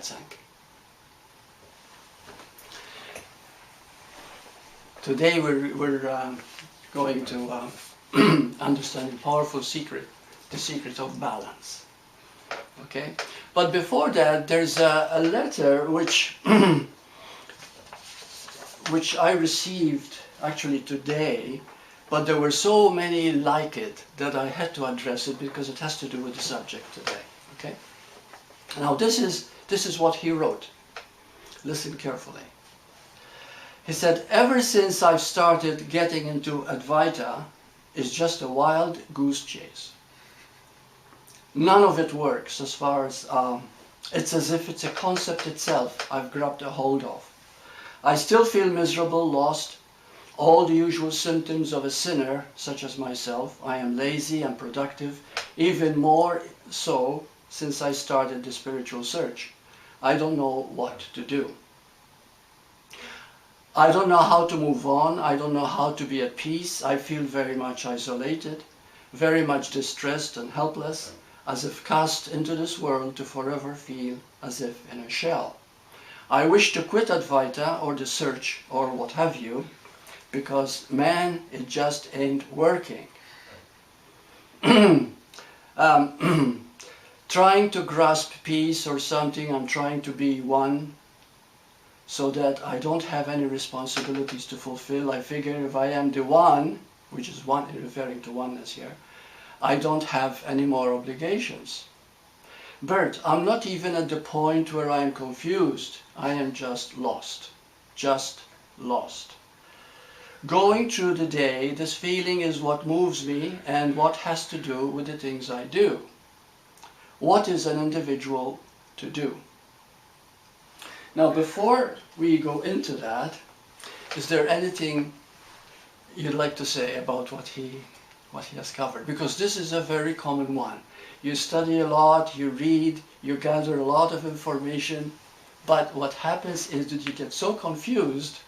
satsang. Today we're going to understand a powerful secret, the secret of balance. Okay, but before that, there's a letter which which I received actually today, but there were so many like it that I had to address it because it has to do with the subject today. Okay, now this is what he wrote. Listen carefully. He said, ever since I've started getting into Advaita, it's just a wild goose chase. None of it works as far as, it's as if it's a concept itself I've grabbed a hold of. I still feel miserable, lost, all the usual symptoms of a sinner, such as myself. I am lazy and productive, even more so since I started the spiritual search. I don't know what to do. I don't know how to move on. I don't know how to be at peace. I feel very much isolated, very much distressed and helpless, as if cast into this world to forever feel as if in a shell. I wish to quit Advaita or the search or what have you, because man, it just ain't working. Trying to grasp peace or something, I'm trying to be one, so that I don't have any responsibilities to fulfill. I figure if I am the one, which is one, referring to oneness here, I don't have any more obligations. Burt, I'm not even at the point where I am confused. I am just lost. Just lost. Going through the day, this feeling is what moves me and what has to do with the things I do. What is an individual to do? Now, before we go into that, is there anything you'd like to say about what he has covered? Because this is a very common one. You study a lot, you read, you gather a lot of information, but what happens is that you get so confused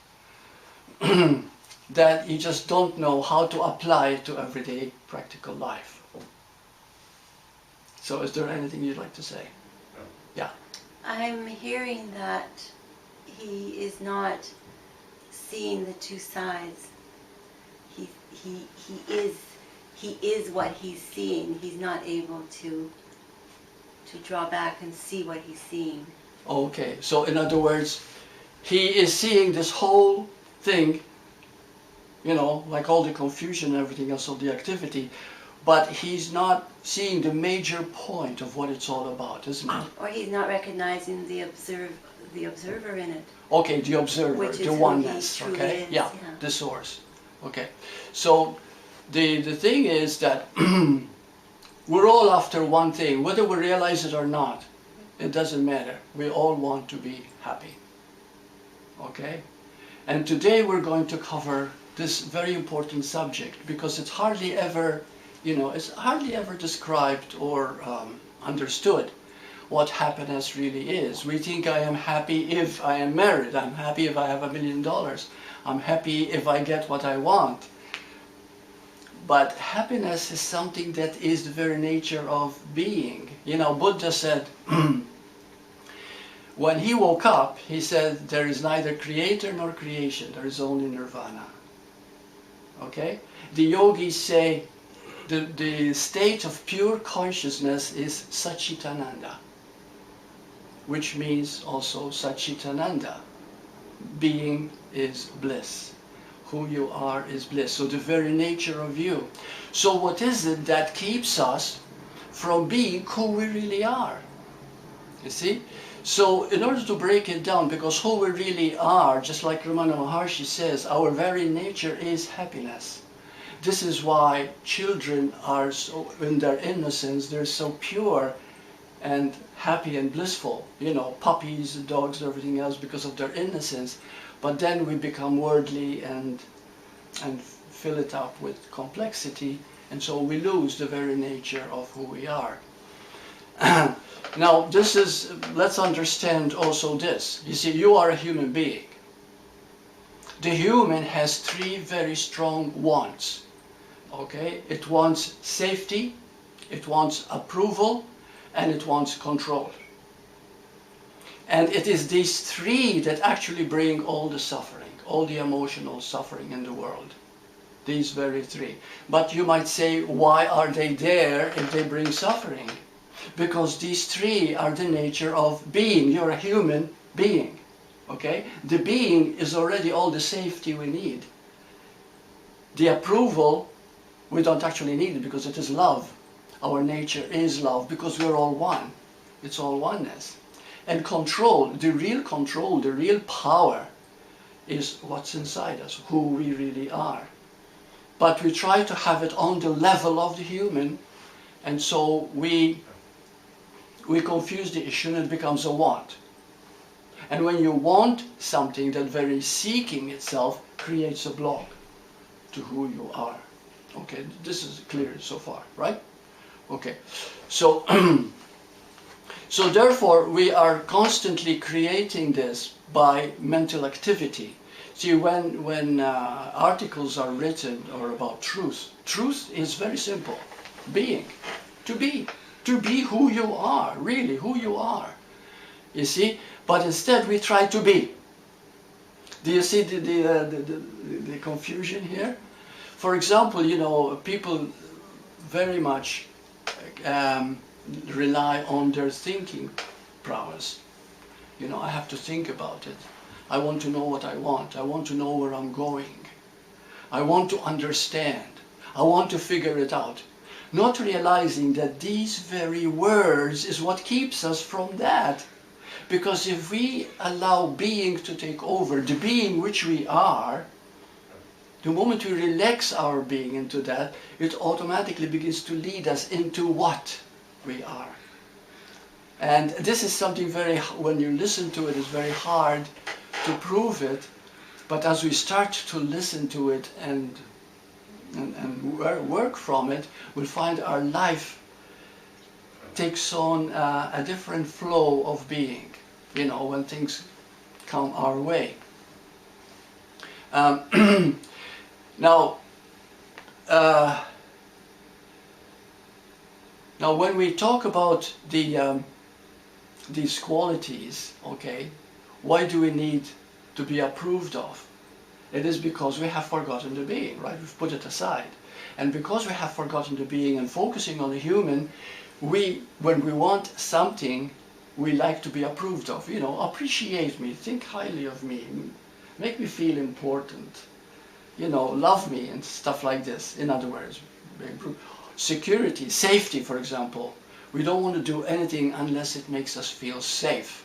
that you just don't know how to apply it to everyday practical life. So is there anything you'd like to say? Yeah. I'm hearing that he is not seeing the two sides. He is what he's seeing. He's not able to draw back and see what he's seeing. Okay, so in other words, he is seeing this whole thing, you know, like all the confusion and everything else of the activity, but he's not seeing the major point of what it's all about, isn't it? Or he's not recognizing the observer in it. Okay, the observer, Which is the oneness, okay? Is, yeah, the source. Okay, so the thing is that we're all after one thing, whether we realize it or not, it doesn't matter. We all want to be happy, okay? And today we're going to cover this very important subject because it's hardly ever, you know, it's hardly ever described or understood what happiness really is. We think I am happy if I am married, I'm happy if I have $1 million, I'm happy if I get what I want. But happiness is something that is the very nature of being. You know, Buddha said, when he woke up, he said, there is neither creator nor creation, there is only nirvana. Okay? The yogis say, the state of pure consciousness is Satchitananda, which means also Satchitananda. Being is bliss. Who you are is bliss. So the very nature of you. So what is it that keeps us from being who we really are? You see? So in order to break it down, because who we really are, just like Ramana Maharshi says, our very nature is happiness. This is why children are so, in their innocence, they're so pure and happy and blissful. You know, puppies, dogs, everything else, because of their innocence. But then we become worldly and fill it up with complexity, and so we lose the very nature of who we are. Now, this is, let's understand also this. You see, you are a human being. The human has three very strong wants. Okay? It wants safety, it wants approval, and it wants control. And it is these three that actually bring all the suffering, all the emotional suffering in the world. These very three. But you might say, why are they there if they bring suffering? Because these three are the nature of being. You're a human being. Okay? The being is already all the safety we need. The approval, we don't actually need it because it is love. Our nature is love because we're all one. It's all oneness. And control, the real power is what's inside us, who we really are. But we try to have it on the level of the human, and so we confuse the issue and it becomes a want. And when you want something, that very seeking itself creates a block to who you are. Okay, this is clear so far, right? Okay, so so therefore we are constantly creating this by mental activity. See, when articles are written or about truth, truth is very simple. Being, to be who you are, really who you are. You see, but instead we try to be. Do you see the confusion here? For example, you know, people very much rely on their thinking prowess. You know, I have to think about it. I want to know what I want. I want to know where I'm going. I want to understand. I want to figure it out. Not realizing that these very words is what keeps us from that. Because if we allow being to take over, the being which we are, the moment we relax our being into that, it automatically begins to lead us into what we are. And this is something very, when you listen to it, it's very hard to prove it. But as we start to listen to it and work from it, we'll find our life takes on a different flow of being, you know, when things come our way. Now, when we talk about these qualities, okay, why do we need to be approved of? It is because we have forgotten the being, right? We've put it aside. And because we have forgotten the being and focusing on the human, when we want something, we like to be approved of. You know, appreciate me, think highly of me, make me feel important. You know, love me and stuff like this. In other words, security, safety, for example. We don't want to do anything unless it makes us feel safe.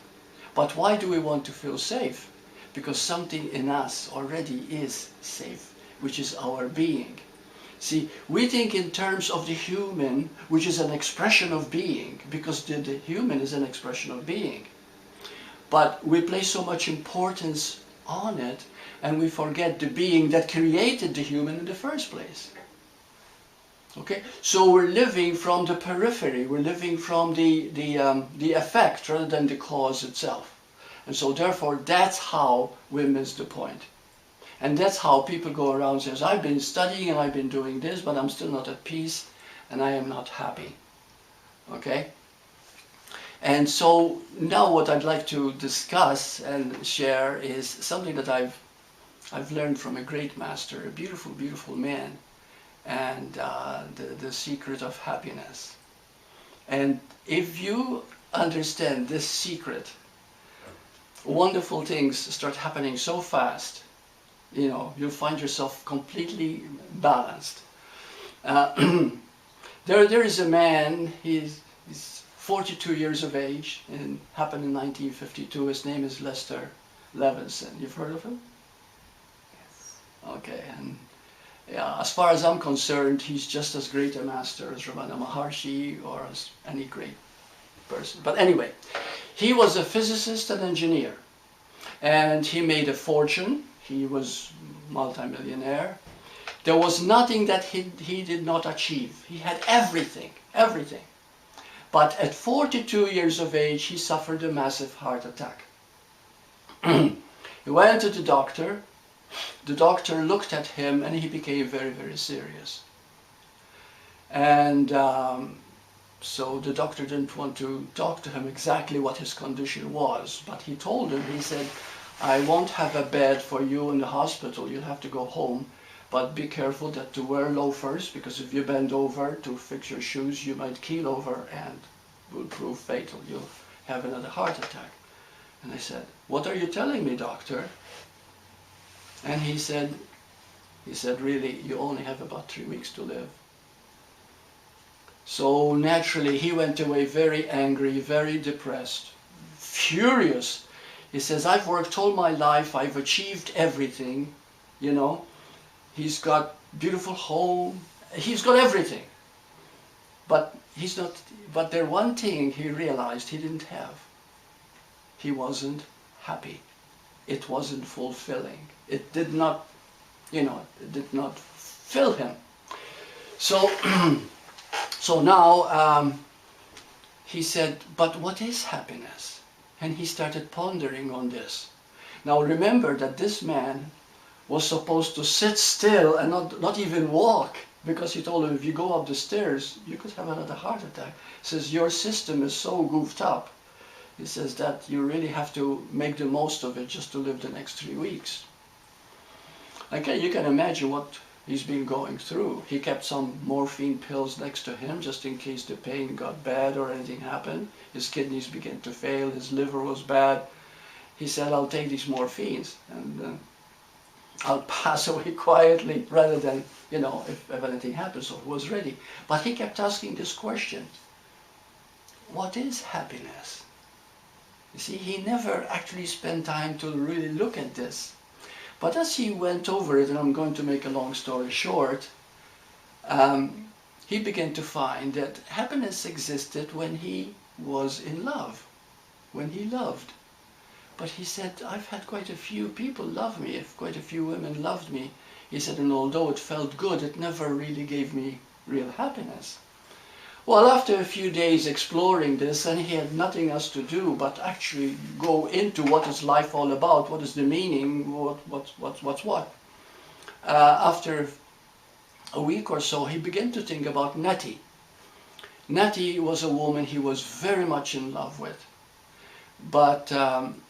But why do we want to feel safe? Because something in us already is safe, which is our being. See, we think in terms of the human, which is an expression of being, because the human is an expression of being. But we place so much importance on it, and we forget the being that created the human in the first place. Okay, so we're living from the periphery, we're living from the effect rather than the cause itself. And so therefore that's how we miss the point. And that's how people go around and says, I've been studying and I've been doing this, but I'm still not at peace and I am not happy. Okay? And so now what I'd like to discuss and share is something that I've learned from a great master, a beautiful, beautiful man, and the secret of happiness. And if you understand this secret, wonderful things start happening so fast. You know, you'll find yourself completely balanced. There is a man, he's 42 years of age, and happened in 1952. His name is Lester Levinson. You've heard of him? Yes. Okay, and yeah, as far as I'm concerned, he's just as great a master as Ramana Maharshi or as any great person. But anyway, he was a physicist and engineer, and he made a fortune. He was multi-millionaire. There was nothing that he did not achieve. He had everything, everything. But at 42 years of age, he suffered a massive heart attack. He went to the doctor. The doctor looked at him and he became very, very serious. And So the doctor didn't want to talk to him exactly what his condition was, but he told him, he said, I won't have a bed for you in the hospital, you'll have to go home, but be careful that to wear loafers, because if you bend over to fix your shoes, you might keel over and will prove fatal. You'll have another heart attack. And I said, what are you telling me, doctor? And he said, really, you only have about 3 weeks to live. So naturally, he went away very angry, very depressed, furious. He says, I've worked all my life, I've achieved everything, you know. He's got beautiful home, he's got everything. But there one thing he realized he didn't have. He wasn't happy. It wasn't fulfilling. It did not, it did not fill him. So, so now he said, but what is happiness? And he started pondering on this. Now remember that this man was supposed to sit still and not even walk, because he told him, if you go up the stairs, you could have another heart attack. He says, your system is so goofed up. He says that you really have to make the most of it just to live the next 3 weeks. Okay, you can imagine what he's been going through. He kept some morphine pills next to him just in case the pain got bad or anything happened. His kidneys began to fail, his liver was bad. He said, I'll take these morphines and I'll pass away quietly rather than, if anything happens, so he was ready. But he kept asking this question, what is happiness? You see, he never actually spent time to really look at this. But as he went over it, and I'm going to make a long story short, he began to find that happiness existed when he was in love, when he loved. But he said, I've had quite a few people love me, quite a few women loved me. He said, and although it felt good, it never really gave me real happiness. Well, after a few days exploring this, and he had nothing else to do but actually go into what is life all about, what is the meaning, what's what. After a week or so, he began to think about Nettie. Nettie was a woman he was very much in love with. But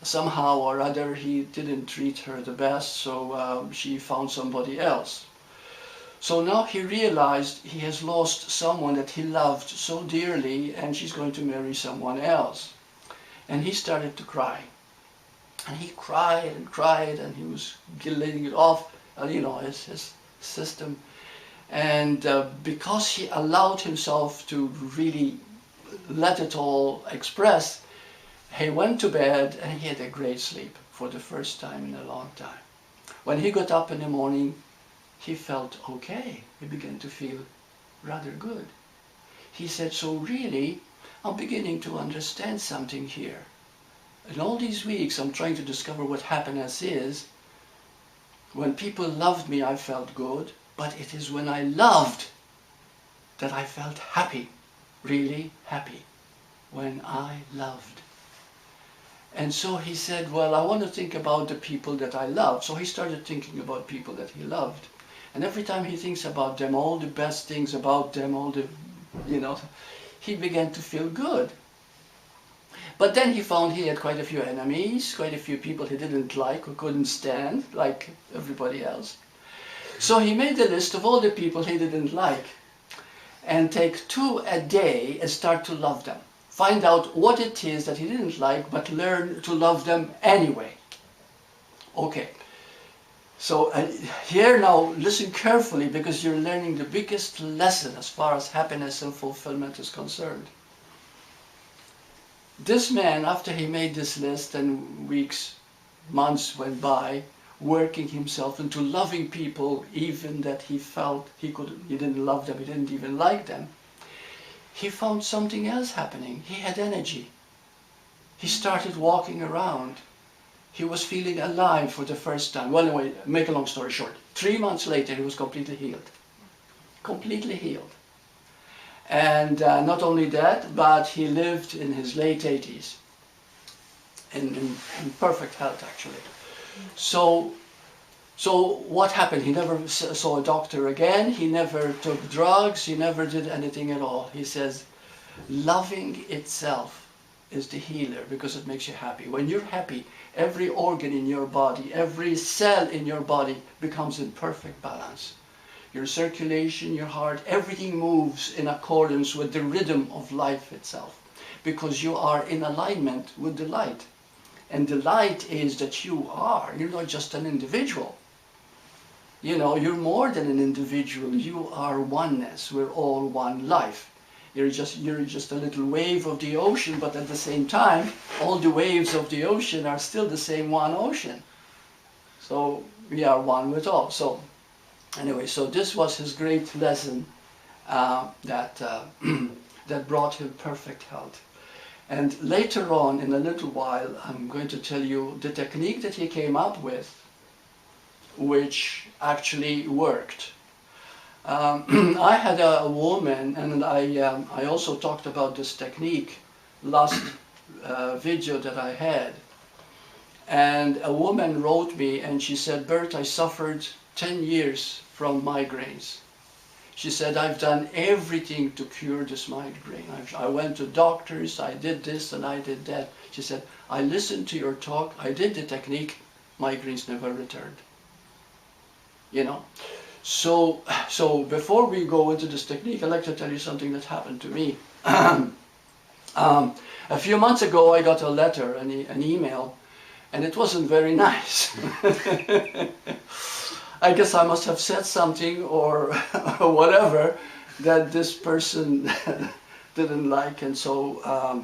somehow or other he didn't treat her the best, so she found somebody else. So now he realized he has lost someone that he loved so dearly, and she's going to marry someone else. And he started to cry. And he cried and cried, and he was letting it off, his system. And because he allowed himself to really let it all express, he went to bed and he had a great sleep for the first time in a long time. When he got up in the morning, he felt okay. He began to feel rather good. He said, so really, I'm beginning to understand something here. In all these weeks, I'm trying to discover what happiness is. When people loved me, I felt good, but it is when I loved that I felt happy, really happy, when I loved. And so he said, well, I want to think about the people that I love. So he started thinking about people that he loved. And every time he thinks about them, all the best things about them, all the, he began to feel good. But then he found he had quite a few enemies, quite a few people he didn't like or couldn't stand, like everybody else. So he made a list of all the people he didn't like and take 2 a day and start to love them. Find out what it is that he didn't like, but learn to love them anyway. Okay. So here now, listen carefully, because you're learning the biggest lesson as far as happiness and fulfillment is concerned. This man, after he made this list and weeks, months went by, working himself into loving people, even that he felt he didn't love them, he didn't even like them, he found something else happening. He had energy. He started walking around. He was feeling alive for the first time. Well, anyway, make a long story short, 3 months later he was completely healed. Completely healed. And not only that, but he lived in his late 80s. In perfect health, actually. So what happened? He never saw a doctor again. He never took drugs. He never did anything at all. He says, Loving itself is the healer because it makes you happy. When you're happy, every organ in your body, every cell in your body becomes in perfect balance. Your circulation, your heart, everything moves in accordance with the rhythm of life itself because you are in alignment with the light. And the light is that you're not just an individual. You know, you're more than an individual. You are oneness. We're all one life. You're just a little wave of the ocean, but at the same time, all the waves of the ocean are still the same one ocean. So we are one with all. So anyway, so this was his great lesson that brought him perfect health. And later on, in a little while, I'm going to tell you the technique that he came up with, which actually worked. I had a woman, and I also talked about this technique last video that I had. And a woman wrote me and she said, Burt, I suffered 10 years from migraines. She said, I've done everything to cure this migraine. I went to doctors, I did this and I did that. She said, I listened to your talk, I did the technique, migraines never returned. You know? So before we go into this technique, I'd like to tell you something that happened to me. A few months ago, I got a letter, an email, and it wasn't very nice. I guess I must have said something or whatever that this person didn't like, and so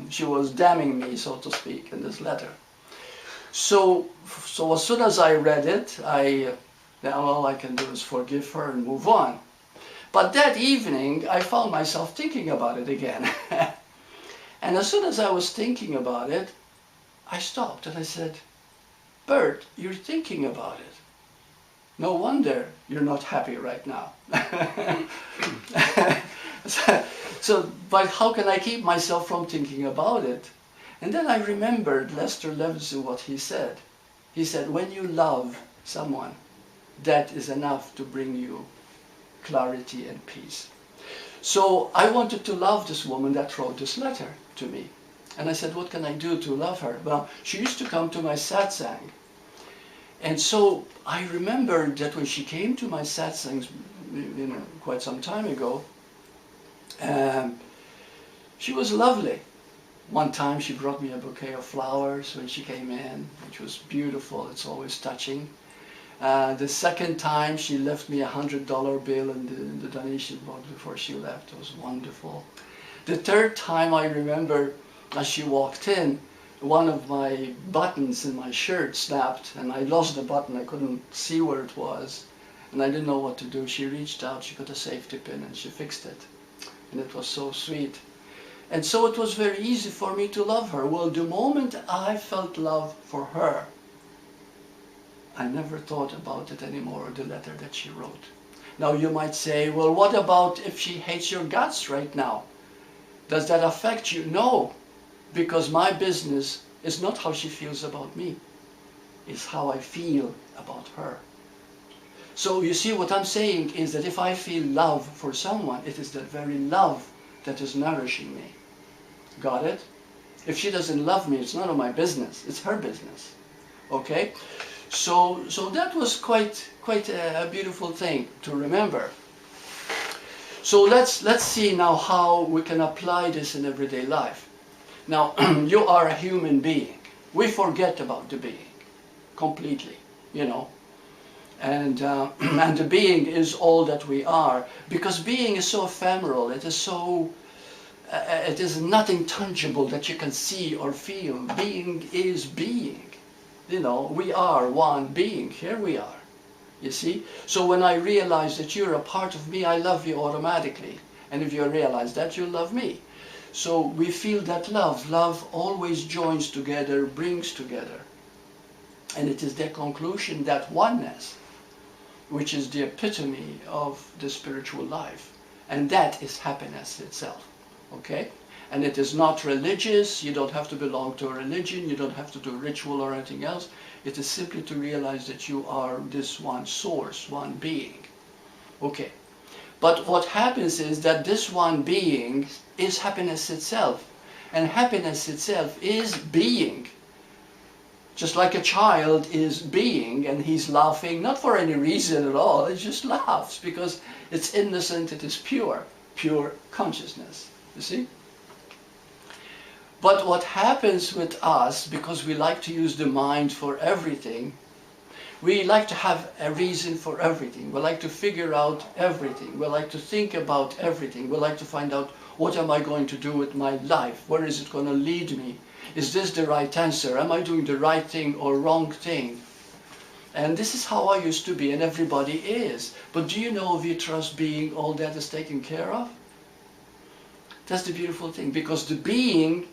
she was damning me, so to speak, in this letter. So as soon as I read it, now all I can do is forgive her and move on. But that evening, I found myself thinking about it again. And as soon as I was thinking about it, I stopped and I said, Burt, you're thinking about it. No wonder you're not happy right now. But how can I keep myself from thinking about it? And then I remembered Lester Levinson, what he said. He said, when you love someone, that is enough to bring you clarity and peace. So I wanted to love this woman that wrote this letter to me. And I said, what can I do to love her? Well, she used to come to my satsang. And so I remembered that when she came to my satsangs, quite some time ago, she was lovely. One time she brought me a bouquet of flowers when she came in, which was beautiful. It's always touching. The second time she left me $100 bill in the donation box before she left. It was wonderful. The third time I remember, as she walked in, one of my buttons in my shirt snapped and I lost the button. I couldn't see where it was and I didn't know what to do. She reached out, she got a safety pin and she fixed it. And it was so sweet. And so it was very easy for me to love her. Well, the moment I felt love for her, I never thought about it anymore, the letter that she wrote. Now you might say, well, what about if she hates your guts right now? Does that affect you? No, because my business is not how she feels about me. It's how I feel about her. So you see, what I'm saying is that if I feel love for someone, it is that very love that is nourishing me. Got it? If she doesn't love me, it's none of my business. It's her business. Okay? So that was quite a beautiful thing to remember. So let's see now how we can apply this in everyday life. Now, you are a human being. We forget about the being completely, you know. And the being is all that we are, because being is so ephemeral. It is so. It is nothing tangible that you can see or feel. Being is being. You know, we are one being. Here we are. You see? So when I realize that you're a part of me, I love you automatically. And if you realize that, you love me. So we feel that love. Love always joins together, brings together. And it is the conclusion that oneness, which is the epitome of the spiritual life. And that is happiness itself. Okay? And it is not religious. You don't have to belong to a religion. You don't have to do ritual or anything else. It is simply to realize that you are this one source, one being. Okay. But what happens is that this one being is happiness itself. And happiness itself is being. Just like a child is being, and he's laughing, not for any reason at all, it just laughs because it's innocent, it is pure, pure consciousness, you see? But what happens with us, because we like to use the mind for everything, we like to have a reason for everything, we like to figure out everything, we like to think about everything, we like to find out what am I going to do with my life, where is it going to lead me? Is this the right answer? Am I doing the right thing or wrong thing? And this is how I used to be, and everybody is. But do you know, if you trust being, all that is taken care of? That's the beautiful thing, because the being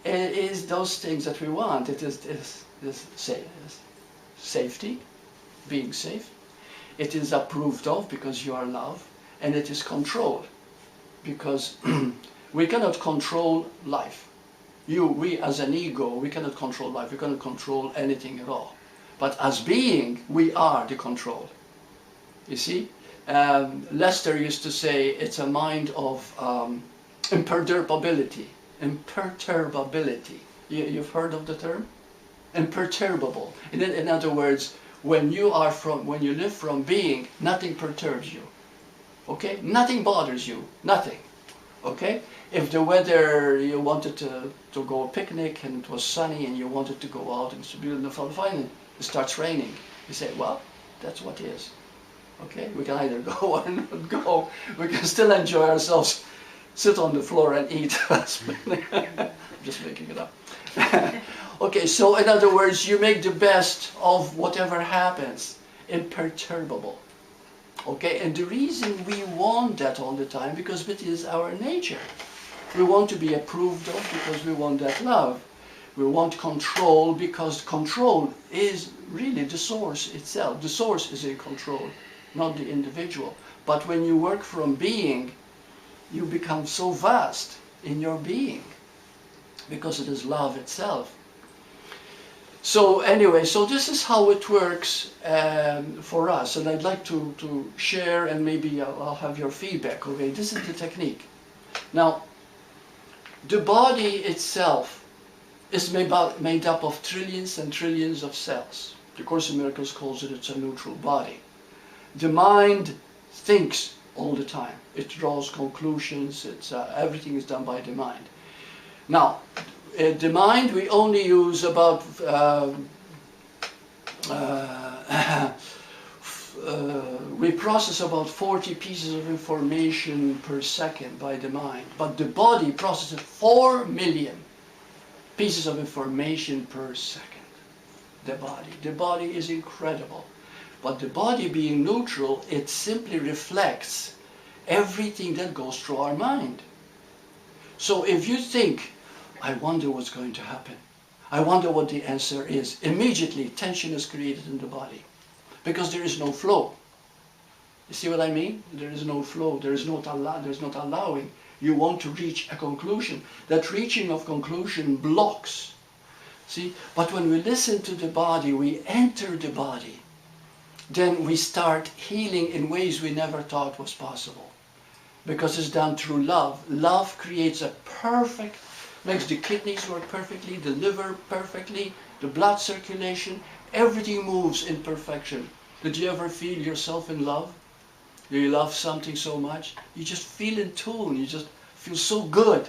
is those things that we want. It is safety, being safe. It is approved of because you are love, and it is control, because we cannot control life. We as an ego, we cannot control life, we cannot control anything at all. But as being, we are the control. You see? Lester used to say it's a mind of imperturbability. Imperturbability. You've heard of the term? Imperturbable. In other words, when you live from being, nothing perturbs you. Okay? Nothing bothers you. Nothing. Okay? If the weather, you wanted to go a picnic and it was sunny and you wanted to go out and it's beautiful, fine, it starts raining. You say, well, that's what is. Okay? We can either go or not go. We can still enjoy ourselves, sit on the floor and eat. Just making it up. Okay, so in other words, you make the best of whatever happens. Imperturbable. Okay, and the reason we want that all the time, because it is our nature. We want to be approved of because we want that love. We want control because control is really the source itself. The source is in control, not the individual. But when you work from being, you become so vast in your being because it is love itself. So anyway, so this is how it works for us, and I'd like to share, and maybe I'll have your feedback. Okay, this is the technique. Now, the body itself is made up of trillions and trillions of cells. The Course in Miracles calls it's a neutral body. The mind thinks all the time. It draws conclusions. Everything is done by the mind. Now, the mind, we only use about we process about 40 pieces of information per second by the mind, but the body processes 4 million pieces of information per second. The body is incredible, but the body being neutral, it simply reflects everything that goes through our mind. So if you think, I wonder what's going to happen, I wonder what the answer is, immediately tension is created in the body because there is no flow. You see what I mean? There is no flow, there's not allowing. You want to reach a conclusion. That reaching of conclusion blocks. See? But when we listen to the body, we enter the body, then we start healing in ways we never thought was possible. Because it's done through love. Love creates a perfect, makes the kidneys work perfectly, the liver perfectly, the blood circulation, everything moves in perfection. Did you ever feel yourself in love? Do you love something so much? You just feel in tune, you just feel so good.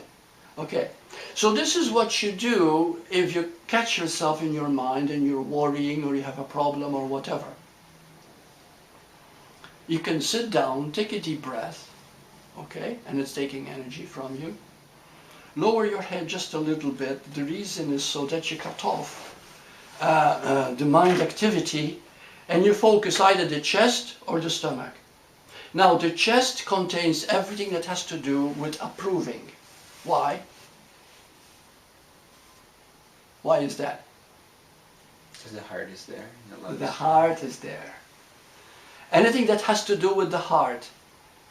Okay, so this is what you do if you catch yourself in your mind and you're worrying or you have a problem or whatever. You can sit down, take a deep breath, okay, and it's taking energy from you. Lower your head just a little bit. The reason is so that you cut off the mind activity and you focus either the chest or the stomach. Now the chest contains everything that has to do with approving. Why? Why is that? Because the heart is there. The heart is there. Anything that has to do with the heart,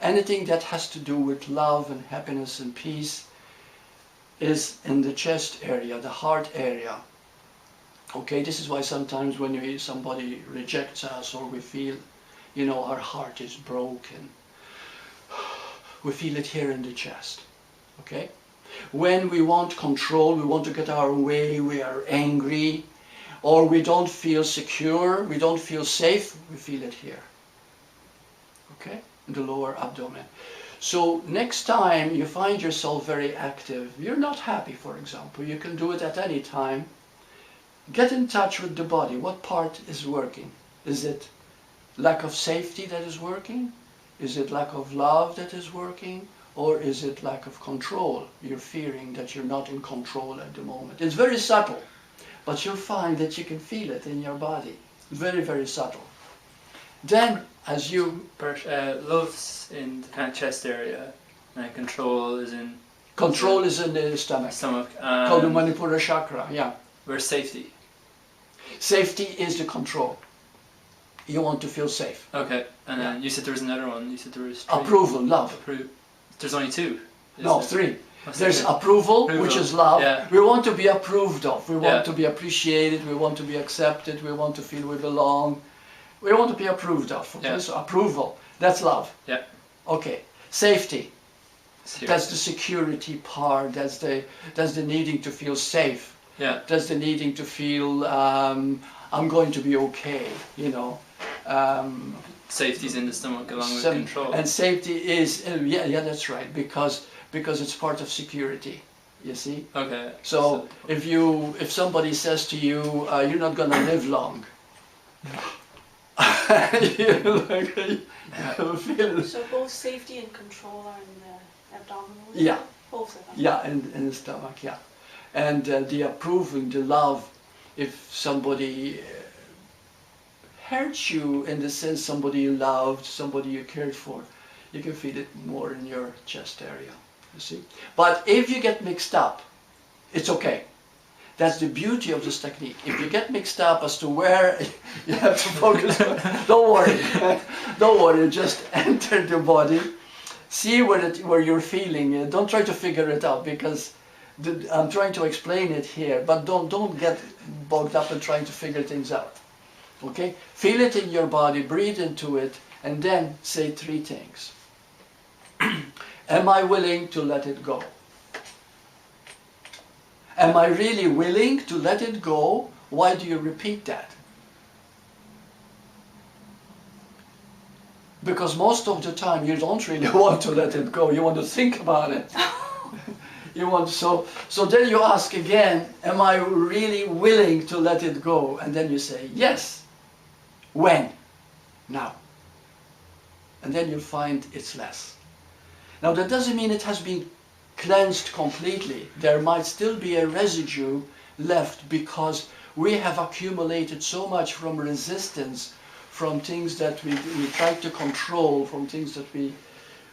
anything that has to do with love and happiness and peace is in the chest area, the heart area. Okay, this is why sometimes when somebody rejects us or we feel, you know, our heart is broken. we feel it here in the chest. Okay? When we want control, we want to get our way, we are angry, or we don't feel secure, we don't feel safe, we feel it here. Okay? In the lower abdomen. So next time you find yourself very active, you're not happy, for example, you can do it at any time. Get in touch with the body. What part is working? Is it lack of safety that is working? Is it lack of love that is working? Or is it lack of control? You're fearing that you're not in control at the moment. It's very subtle, but you'll find that you can feel it in your body. Very, very subtle. Then, as you... Burt, love's in the kind of chest area, and control is in... Control is in the stomach. Stomach. Called the Manipura chakra, yeah. Where's safety? Safety is the control. You want to feel safe. Okay, and then you said there was another one. You said there was three. Approval, love. There's only two. No, three. There's approval, which is love. Yeah. We want to be approved of. We want Yeah. to be appreciated. We want to be accepted. We want to feel we belong. We want to be approved of. Okay? Yeah. So approval, that's love. Yeah. Okay. Safety. Here. That's the security part. That's the needing to feel safe. Yeah. That's the needing to feel I'm going to be okay. You know. Safety's in the stomach along with Some- control. And safety is yeah, that's right, because it's part of security. You see. Okay. So if somebody says to you, you're not gonna live long, you feel it. So both safety and control are in the abdominal? Yeah. Both of them? Yeah, in the stomach, yeah. And the approving, the love, if somebody hurts you in the sense somebody you loved, somebody you cared for, you can feel it more in your chest area, you see. But if you get mixed up, it's okay. That's the beauty of this technique. If you get mixed up as to where you have to focus on, don't worry. Don't worry, just enter the body, see where you're feeling it. Don't try to figure it out, because I'm trying to explain it here, but don't get bogged up in trying to figure things out. Okay? Feel it in your body, breathe into it, and then say three things. Am I willing to let it go? Am I really willing to let it go? Why do you repeat that? Because most of the time you don't really want to let it go. You want to think about it. You want so then you ask again, am I really willing to let it go? And then you say, yes. When? Now. And then you'll find it's less. Now that doesn't mean it has been cleansed completely. There might still be a residue left, because we have accumulated so much from resistance, from things that we tried to control, from things that we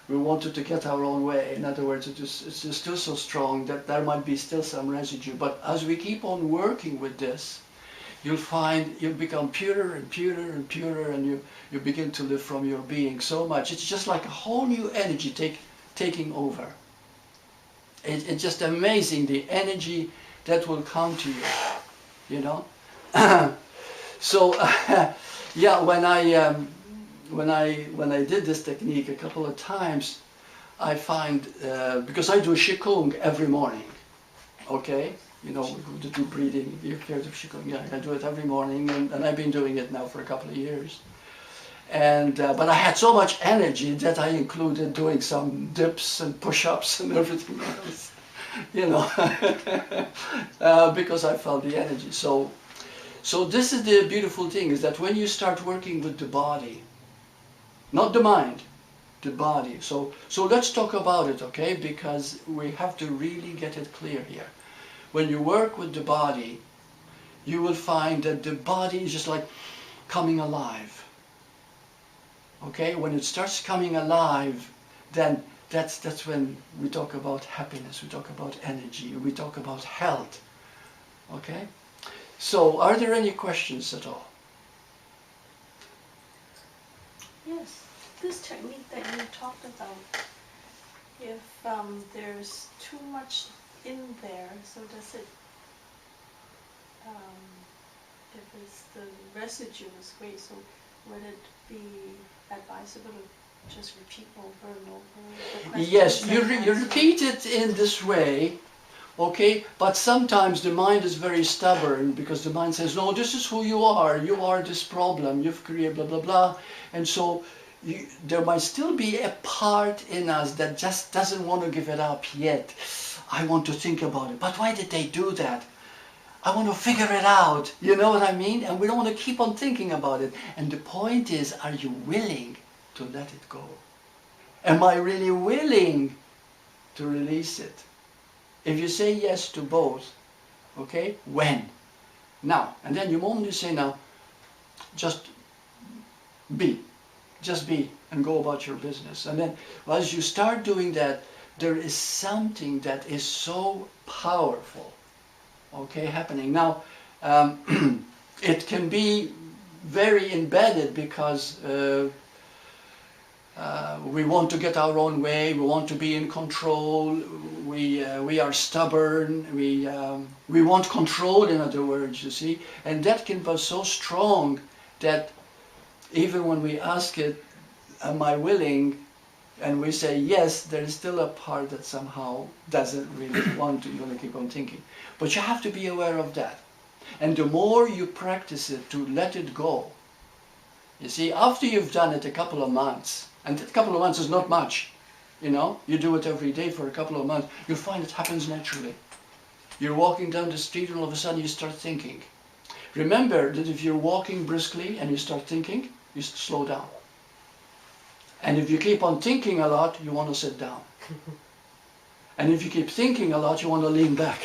wanted to get our own way. In other words, it's just still so strong that there might be still some residue. But as we keep on working with this, you'll find you become purer and purer and purer, and you begin to live from your being so much. It's just like a whole new energy taking over. It's just amazing, the energy that will come to you, you know. So yeah, when I did this technique a couple of times, I find because I do Qigong every morning, okay. You know, the deep breathing, you've heard of Qigong, yeah, I do it every morning, and I've been doing it now for a couple of years. And but I had so much energy that I included doing some dips and push-ups and everything else, you know, because I felt the energy. So this is the beautiful thing, is that when you start working with the body, not the mind, the body. So let's talk about it, okay? Because we have to really get it clear here. When you work with the body, you will find that the body is just like coming alive. Okay, when it starts coming alive, then that's when we talk about happiness, we talk about energy, we talk about health. Okay, so are there any questions at all? Yes. This technique that you talked about, if there's too much in there, so does it, if it's the residue is great, so would it be advisable to just repeat over and over the questions Yes, and you answers? repeat it in this way, okay? But sometimes the mind is very stubborn because the mind says, no, this is who you are this problem, you've created blah, blah, blah. And so there might still be a part in us that just doesn't want to give it up yet. I want to think about it. But why did they do that? I want to figure it out. You know what I mean? And we don't want to keep on thinking about it. And the point is, are you willing to let it go? Am I really willing to release it? If you say yes to both, okay, when? Now. And then the moment you say now, just be. Just be and go about your business. And then as you start doing that, there is something that is so powerful, okay, happening. Now, it can be very embedded because we want to get our own way, we want to be in control, we are stubborn, we want control, in other words, you see. And that can be so strong that even when we ask it, am I willing, and we say yes, there is still a part that somehow doesn't really want to, you want to keep on thinking. But you have to be aware of that. And the more you practice it, to let it go, you see, after you've done it a couple of months, and a couple of months is not much, you know, you do it every day for a couple of months, you'll find it happens naturally. You're walking down the street and all of a sudden you start thinking. Remember that if you're walking briskly and you start thinking, you slow down. And if you keep on thinking a lot, you want to sit down. And if you keep thinking a lot, you want to lean back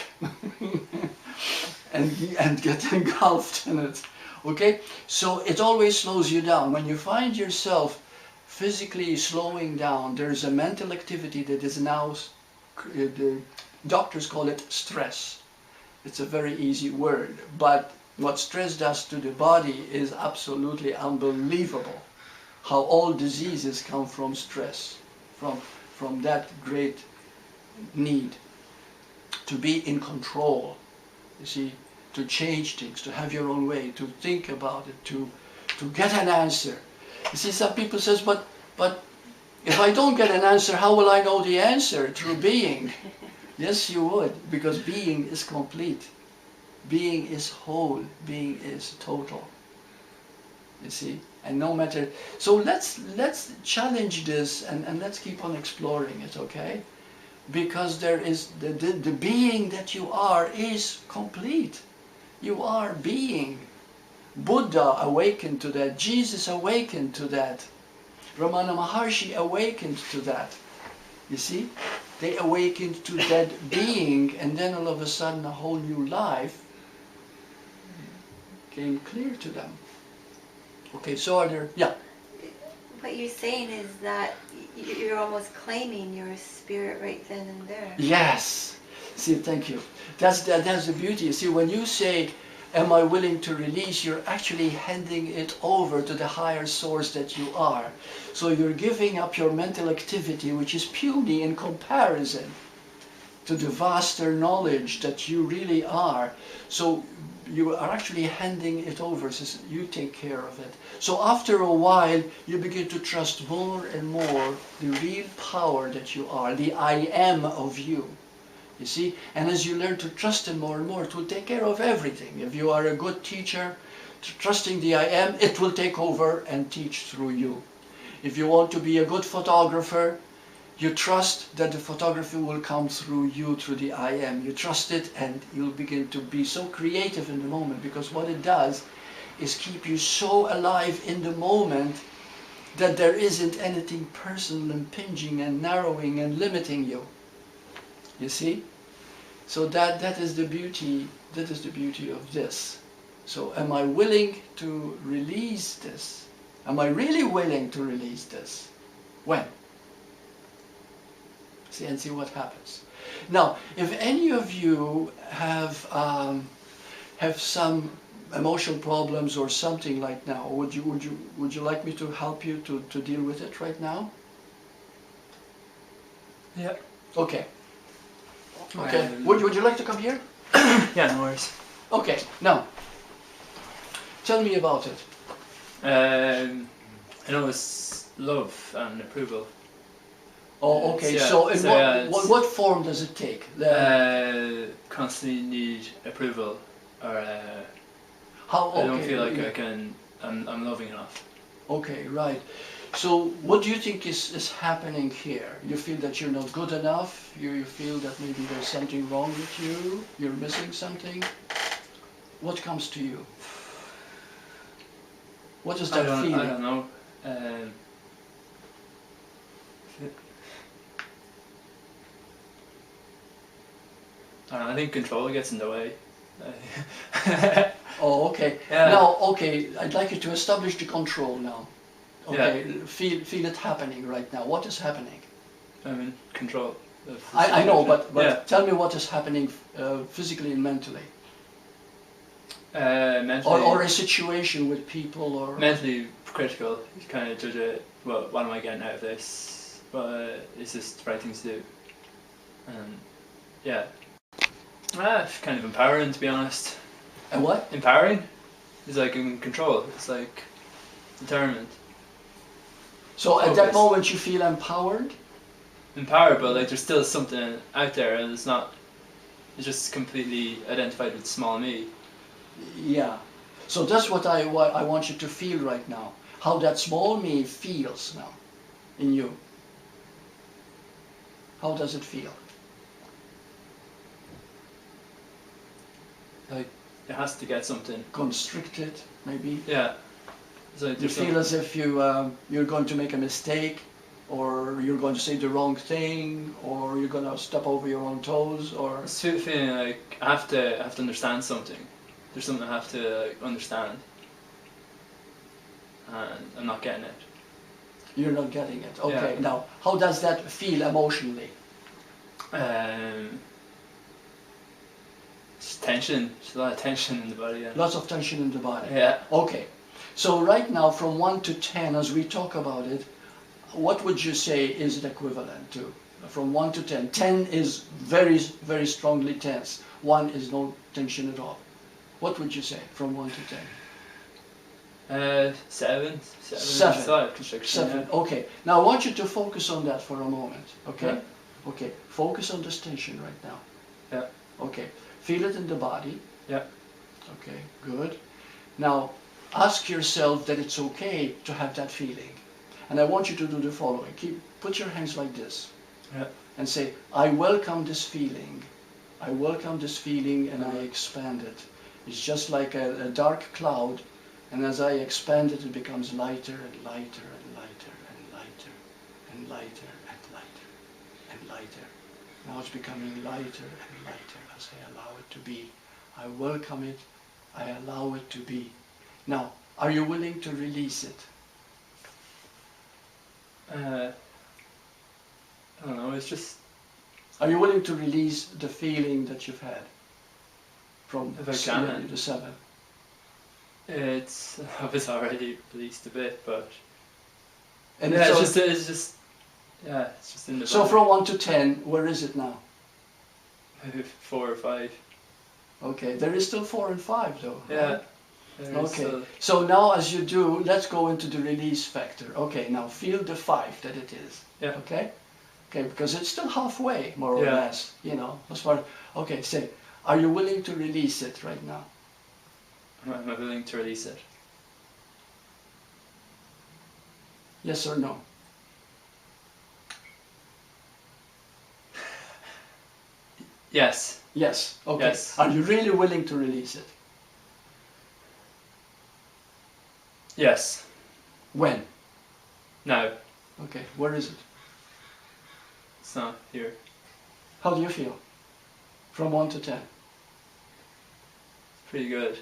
and get engulfed in it. Okay? So it always slows you down. When you find yourself physically slowing down, there's a mental activity that is now, the doctors call it stress. It's a very easy word, but what stress does to the body is absolutely unbelievable. How all diseases come from stress, from that great need to be in control, you see, to change things, to have your own way, to think about it, to get an answer. You see, some people says, but if I don't get an answer, how will I know the answer? Through being. Yes, you would, because being is complete. Being is whole. Being is total. You see? And no matter, so let's challenge this and let's keep on exploring it, okay? Because there is the being that you are is complete. You are being. Buddha awakened to that. Jesus awakened to that. Ramana Maharshi awakened to that. You see? They awakened to that being, and then all of a sudden a whole new life came clear to them. Okay, so are there, yeah. What you're saying is that you're almost claiming your spirit right then and there. Yes. See, thank you. That's the beauty. You see, when you say, am I willing to release, you're actually handing it over to the higher source that you are. So you're giving up your mental activity, which is puny in comparison to the vaster knowledge that you really are. So you are actually handing it over, so you take care of it. So after a while, you begin to trust more and more the real power that you are, the I am of you. You see? And as you learn to trust it more and more, it will take care of everything. If you are a good teacher, trusting the I am, it will take over and teach through you. If you want to be a good photographer, you trust that the photography will come through you, through the I am. You trust it and you'll begin to be so creative in the moment, because what it does is keep you so alive in the moment that there isn't anything personal impinging and narrowing and limiting you. You see? So that is the beauty, that is the beauty of this. So am I willing to release this? Am I really willing to release this? When? See, and see what happens. Now, if any of you have some emotional problems or something like now, would you like me to help you to deal with it right now? Yeah. Okay. Okay. Would you like to come here? Yeah, no worries. Okay. Now, tell me about it. I know it's love and approval. Oh, okay. Yeah, So, in so what, yeah, it's- what form does it take? Constantly need approval, or How? Okay. I don't feel like yeah. I'm loving enough. Okay, right. So, what do you think is happening here? You feel that you're not good enough? You feel that maybe there's something wrong with you? You're missing something? What comes to you? What is that feeling? I don't know. Um, I don't know. I think control gets in the way. Oh, okay. Yeah. Now, okay, I'd like you to establish the control now. Okay, feel it happening right now. What is happening? I'm in control. Of the I know, situation. but yeah. tell me what is happening physically and mentally. Mentally, Or a situation with people or... mentally critical. You kind of judge it. Well, what am I getting out of this? Is this the right thing to do? Yeah. It's kind of empowering, to be honest. And what? Empowering? It's like in control. It's like determined. So at that Focus. moment you feel empowered? Empowered, but like there's still something out there, and it's not. It's just completely identified with small me. Yeah. So that's what I want you to feel right now. How that small me feels now in you. How does it feel? Like it has to get something. Constricted, maybe? Yeah. It's like You there's feel as if you're going to make a mistake, or you're going to say the wrong thing, or you're going to step over your own toes, or... It's feeling like I have to understand something. There's something I have to understand, and I'm not getting it. You're not getting it. Okay, Yeah. now, how does that feel emotionally? It's tension. There's a lot of tension in the body. Yeah. Lots of tension in the body. Yeah. Okay, so right now from 1 to 10, as we talk about it, what would you say is it equivalent to? From 1 to 10. 10 is very, very strongly tense. 1 is no tension at all. What would you say from 1 to 10? 7. 7. Seven. It's a lot of constriction. 7. Okay, now I want you to focus on that for a moment. Okay? Yeah. Okay, focus on this tension right now. Yeah. Okay, feel it in the body. Yeah. Okay, good. Now, ask yourself that it's okay to have that feeling. And I want you to do the following. Put your hands like this. Yeah. And say, I welcome this feeling. I welcome this feeling and I expand it. It's just like a dark cloud, and as I expand it, it becomes lighter and lighter and lighter and lighter and lighter and lighter and lighter. Now it's becoming lighter and lighter as I allow it to be. I welcome it. I allow it to be. Now, are you willing to release it? I don't know. It's just. Are you willing to release the feeling that you've had from If I can. the 7? It's. I was already released a bit, but. And Yeah. so, It's just. Yeah. It's just in the. so body. from 1 to 10, where is it now? Maybe 4 or 5. Okay, there is still 4 and 5 though. Yeah. right? There's Okay, still- so now as you do, let's go into the release factor. Okay, now feel the 5 that it is. Yeah. Okay? Okay, because it's still halfway, more or Yeah. less, you know, as far, okay, say, are you willing to release it right now? Am I willing to release it? Yes or no? Yes. Yes, okay. Yes. Are you really willing to release it? Yes. When? No. Okay, where is it? It's not here. How do you feel? From 1 to 10? Pretty good.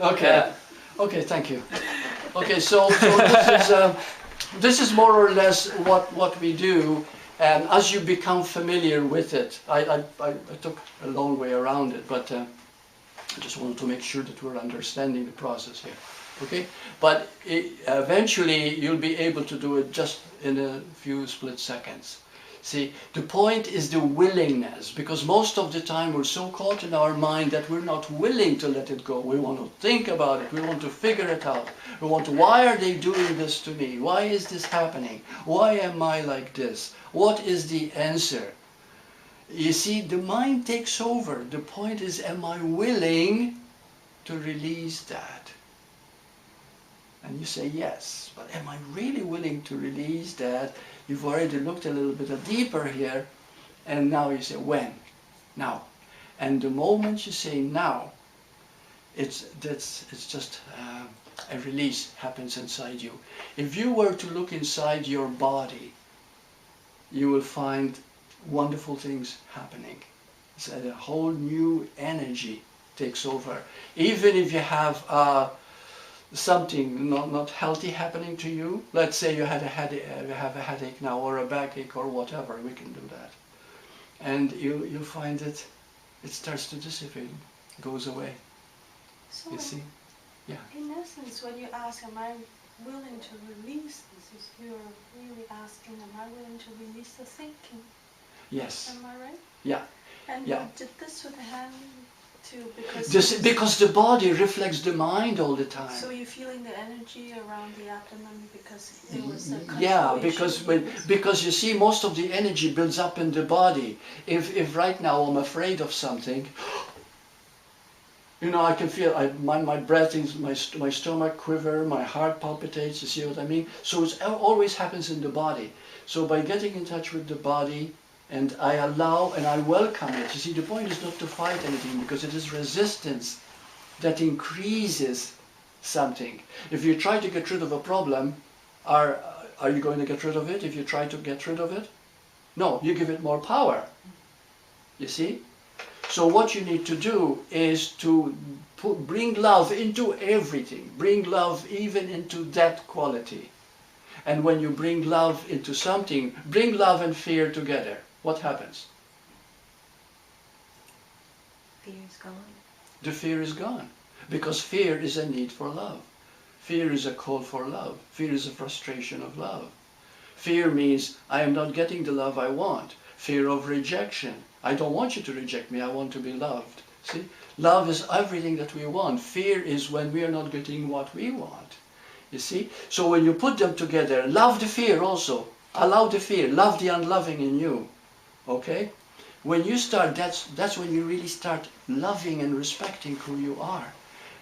Okay. Okay, thank you. Okay, so this is more or less what we do, and as you become familiar with it, I took a long way around it, but I just wanted to make sure that we're understanding the process here. Okay, but eventually you'll be able to do it just in a few split seconds. See, the point is the willingness, because most of the time we're so caught in our mind that we're not willing to let it go. We want to think about it. We want to figure it out. We want to, why are they doing this to me? Why is this happening? Why am I like this? What is the answer? You see, the mind takes over. The point is, am I willing to release that? And you say yes, but am I really willing to release that? You've already looked a little bit deeper here, and now you say, when? Now. And the moment you say now, it's just a release happens inside you. If you were to look inside your body, you will find wonderful things happening. It's a whole new energy takes over. Even if you have something not healthy happening to you, let's say you had a headache, you have a headache now, or a backache, or whatever, we can do that. And you'll find it starts to dissipate, goes away. So You see? Yeah. in essence, when you ask, am I willing to release this, is you're really asking, am I willing to release the thinking? Yes. Am I right? Yeah. And Yeah. you did this with the hand too, because Because the body reflects the mind all the time. so you're feeling the energy around the abdomen because there was a Yeah, control because you see, most of the energy builds up in the body. If right now I'm afraid of something, you know, I can feel my breath, my stomach quiver, my heart palpitates. You see what I mean? So it always happens in the body. So by getting in touch with the body, and I allow and I welcome it. You see, the point is not to fight anything, because it is resistance that increases something. If you try to get rid of a problem, are you going to get rid of it if you try to get rid of it? No, you give it more power. You see? So what you need to do is to bring love into everything. Bring love even into that quality. And when you bring love into something, bring love and fear together. What happens? Fear is gone. The fear is gone. Because fear is a need for love. Fear is a call for love. Fear is a frustration of love. Fear means I am not getting the love I want. Fear of rejection. I don't want you to reject me. I want to be loved. See? Love is everything that we want. Fear is when we are not getting what we want. You see? So when you put them together, love the fear also. Allow the fear. Love the unloving in you. Okay? When you start, that's when you really start loving and respecting who you are.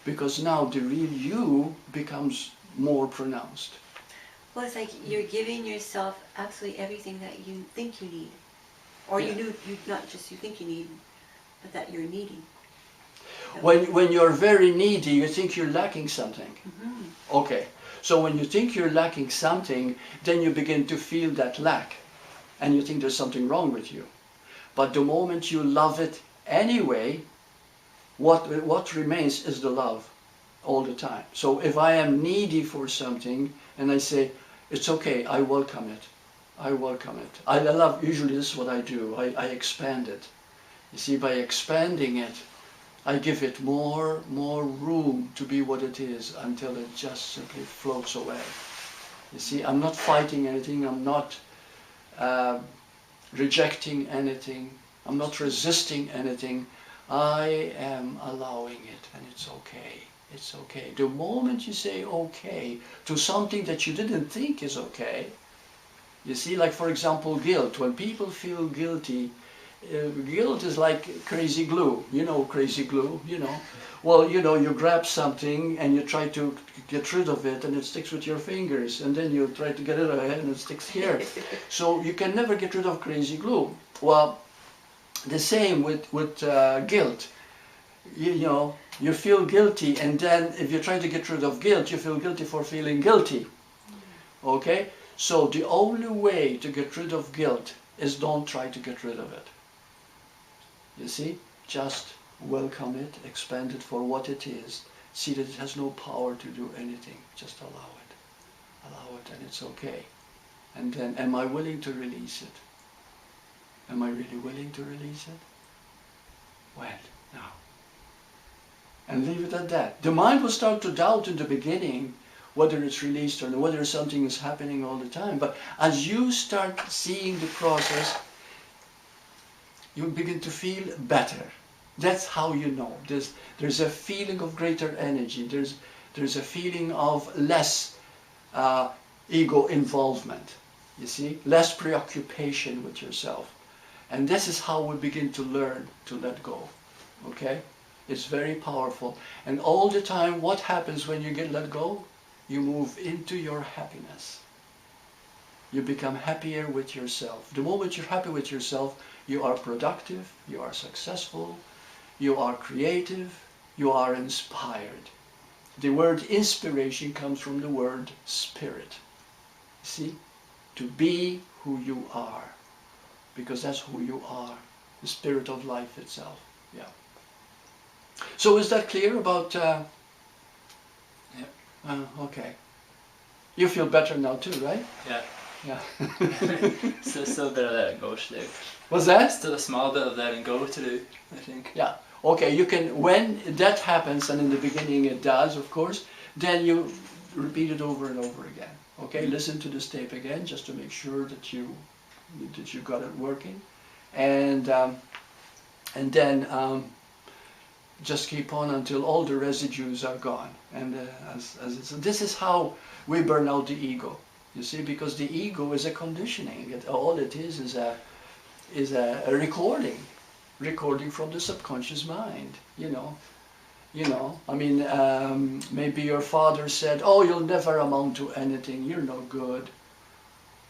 Because now the real you becomes more pronounced. Well, it's like you're giving yourself absolutely everything that you think you need. Or Yeah. you not just you think you need, but that you're needing. When you're very needy, you think you're lacking something. Mm-hmm. Okay. So when you think you're lacking something, then you begin to feel that lack. And you think there's something wrong with you. But the moment you love it anyway, what remains is the love all the time. So if I am needy for something and I say, it's okay, I welcome it. I welcome it. I love, usually this is what I do. I expand it. You see, by expanding it, I give it more room to be what it is until it just simply floats away. You see, I'm not fighting anything. I'm not rejecting anything. I'm not resisting anything. I am allowing it, and it's okay. It's okay. The moment you say okay to something that you didn't think is okay, you see, like for example, guilt. When people feel guilty, guilt is like crazy glue. You know crazy glue, you know. Well, you know, you grab something and you try to get rid of it and it sticks with your fingers, and then you try to get rid of it and it sticks here. So you can never get rid of crazy glue. Well, the same with guilt. You know, you feel guilty, and then if you try to get rid of guilt, you feel guilty for feeling guilty. Okay? So the only way to get rid of guilt is don't try to get rid of it. You see? Just welcome it, expand it for what it is. See that it has no power to do anything. Just allow it. Allow it, and it's okay. And then, am I willing to release it? Am I really willing to release it? When? Now. And leave it at that. The mind will start to doubt in the beginning. whether it's released or whether something is happening all the time. But as you start seeing the process, you begin to feel better. That's how you know. There's a feeling of greater energy. There's a feeling of less ego involvement. You see, less preoccupation with yourself. And this is how we begin to learn to let go. Okay? It's very powerful. And all the time, what happens when you get let go? You move into your happiness. You become happier with yourself. The moment you're happy with yourself, you are productive, you are successful, you are creative, you are inspired. The word inspiration comes from the word spirit. See? To be who you are. Because that's who you are. The spirit of life itself. Yeah. So is that clear about... Yeah. Okay. You feel better now too, right? Yeah. Yeah. Still a bit of letting go to do. What's that? Still a small bit of letting go to do, I think. Yeah. Okay, you can, when that happens, and in the beginning it does, of course, then you repeat it over and over again. Okay, listen to this tape again, just to make sure that you got it working. And then just keep on until all the residues are gone. And this is how we burn out the ego. You see, because the ego is a conditioning. All it is a recording from the subconscious mind. You know. I mean, maybe your father said, "Oh, you'll never amount to anything. You're no good."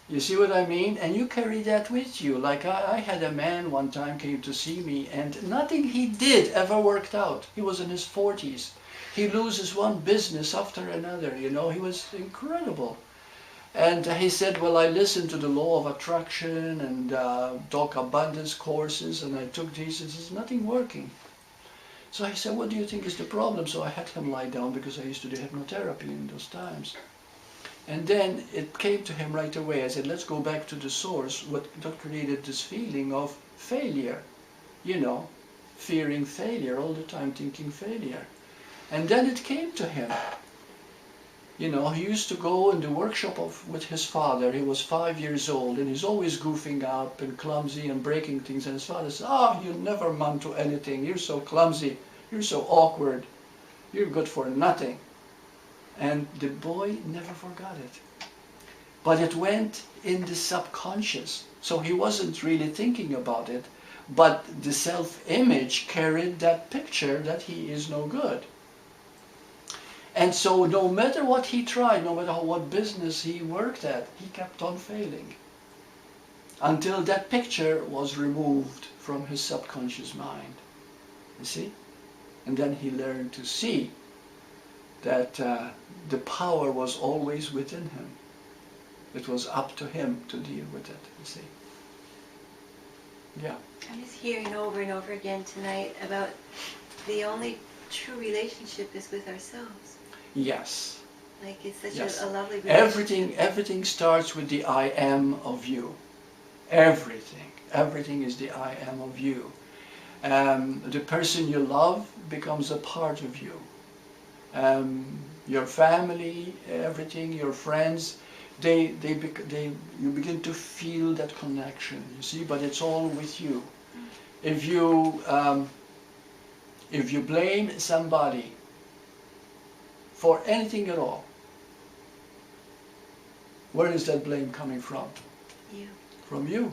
You see what I mean? And you carry that with you. Like I had a man one time came to see me, and nothing he did ever worked out. He was in his 40s. He loses one business after another. You know, he was incredible. And he said, well, I listened to the law of attraction and talk abundance courses, and I took these, and there's nothing working. So I said, what do you think is the problem? So I had him lie down, because I used to do hypnotherapy in those times. And then it came to him right away. I said, let's go back to the source. What created this feeling of failure? You know, fearing failure, all the time thinking failure. And then it came to him. You know, he used to go in the workshop with his father. He was 5 years old, and he's always goofing up and clumsy and breaking things. And his father said, "Oh, you never amount to anything. You're so clumsy. You're so awkward. You're good for nothing." And the boy never forgot it. But it went in the subconscious. So he wasn't really thinking about it. But the self-image carried that picture that he is no good. And so no matter what he tried, no matter what business he worked at, he kept on failing. Until that picture was removed from his subconscious mind. You see? And then he learned to see that the power was always within him. It was up to him to deal with it, you see. Yeah. I'm just hearing over and over again tonight about the only true relationship is with ourselves. Yes. Like it's such Yes. a lovely relationship. Everything starts with the I am of you. Everything is the I am of you. The person you love becomes a part of you. Your family, everything, your friends, you begin to feel that connection. You see, but it's all with you. If you blame somebody for anything at all, where is that blame coming from? You. From you.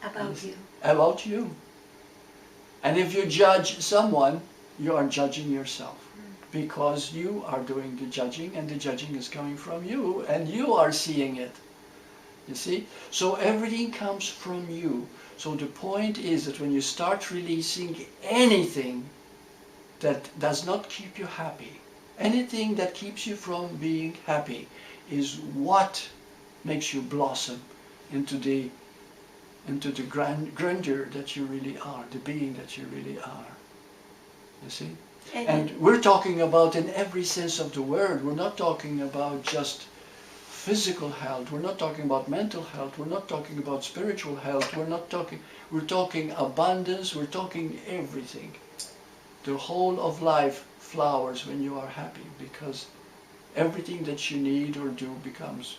About you. About you. And if you judge someone, you are judging yourself. Because you are doing the judging, and the judging is coming from you, and you are seeing it. You see? So everything comes from you. So the point is that when you start releasing anything that does not keep you happy, anything that keeps you from being happy, is what makes you blossom into the grandeur that you really are, the being that you really are. You see? And we're talking about in every sense of the word. We're not talking about just physical health. We're not talking about mental health. We're not talking about spiritual health. We're talking abundance. We're talking everything. The whole of life flowers when you are happy, because everything that you need or do becomes